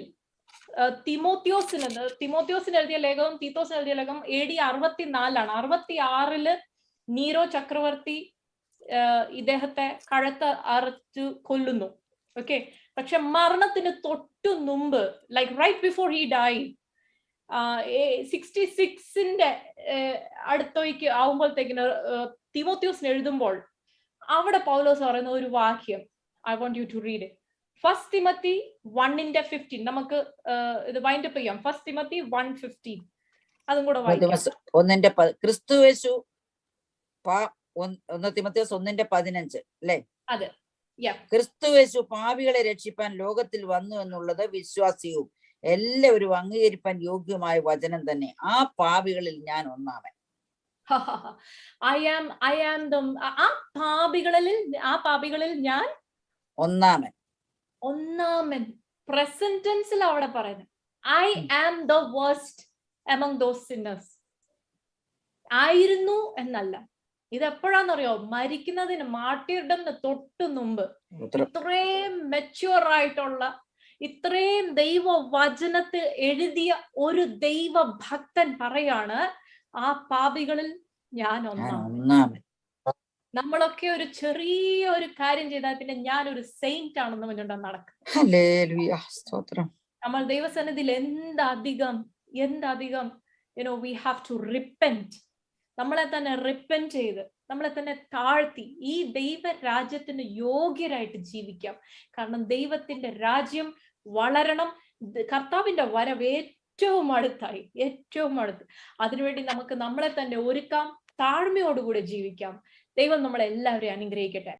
തിമോത്തിയോസിന് എഴുതിയ ലേഖനം, തീത്തോസിന് എഴുതിയ ലേഖനം AD 64. 66 നീരോ ചക്രവർത്തി ഇദ്ദേഹത്തെ കഴുത്ത് അറുത്ത് കൊല്ലുന്നു. ഓക്കെ, പക്ഷെ മരണത്തിന് തൊട്ടു മുമ്പ്, like right before he die, 66 അടുത്തേക്ക് ആവുമ്പോഴത്തേക്കിന് തിമോത്തിയോസിന് എഴുതുമ്പോൾ അവിടെ പൗലോസ് പറയുന്ന ഒരു വാക്യം I want you to read. 1 Timothy 1:15. നമുക്ക് ഇത് വൈൻഡപ്പ് ചെയ്യാം. 1 Timothy 1:15 അതും കൂടെ വായിക്കാം. ക്രിസ്തുയേശു 1 തിമോത്തിയോസ് 1:15 അല്ലേ? അതെ. ക്രിസ്തുയേശു പാപികളെ രക്ഷിപ്പാൻ ലോകത്തിൽ വന്നു എന്നുള്ളത് വിശ്വാസിയും എല്ലാവരും അംഗീകരിപ്പാൻ യോഗ്യമായ വചനം തന്നെ. ആ പാപികളിൽ ഞാൻ ഒന്നാമൻ. ആ പാപികളിൽ ഞാൻ ഒന്നാമൻ. പ്രസന്റ് ടെൻസിൽ അവിടെ പറയുന്നത് I am the worst among those sinners. ആയിരുന്നു എന്നല്ല. ഇത് എപ്പോഴാന്നറിയോ? മരിക്കുന്നതിന്, മാർട്ടിർഡമിന് തൊട്ടു മുമ്പ് ഇത്രയും മെച്യൂർ ആയിട്ടുള്ള, ഇത്രയും ദൈവ വചനത്തിൽ എഴുതിയ ഒരു ദൈവ ഭക്തൻ പറയാണ് ആ പാപികളിൽ ഞാൻ ഞാൻ ഒന്നാം. ഒന്നാമൻ. നമ്മളൊക്കെ ഒരു ചെറിയ ഒരു കാര്യം ചെയ്താൽ പിന്നെ ഞാൻ ഒരു സെയിന്റ് ആണെന്ന് പറഞ്ഞുകൊണ്ട് നടക്കും. ഹല്ലേലൂയ, സ്തോത്രം. നമ്മൾ ദൈവസന്നിധിയിൽ എന്തധികം വി ഹാവ് ടു റിപ്പന്റ്. നമ്മളെ തന്നെ റിപ്പന്റ് ചെയ്ത് നമ്മളെ തന്നെ താഴ്ത്തി ഈ ദൈവ രാജ്യത്തിന് യോഗ്യരായിട്ട് ജീവിക്കാം. കാരണം ദൈവത്തിന്റെ രാജ്യം വളരണം. കർത്താവിന്റെ വരവ് ഏറ്റവും അടുത്തായി, ഏറ്റവും അടുത്ത്. അതിനുവേണ്ടി നമുക്ക് നമ്മളെ തന്നെ ഒരുക്കാം, താഴ്മയോടുകൂടെ ജീവിക്കാം. ദൈവം നമ്മളെല്ലാവരെയും അനുഗ്രഹിക്കട്ടെ.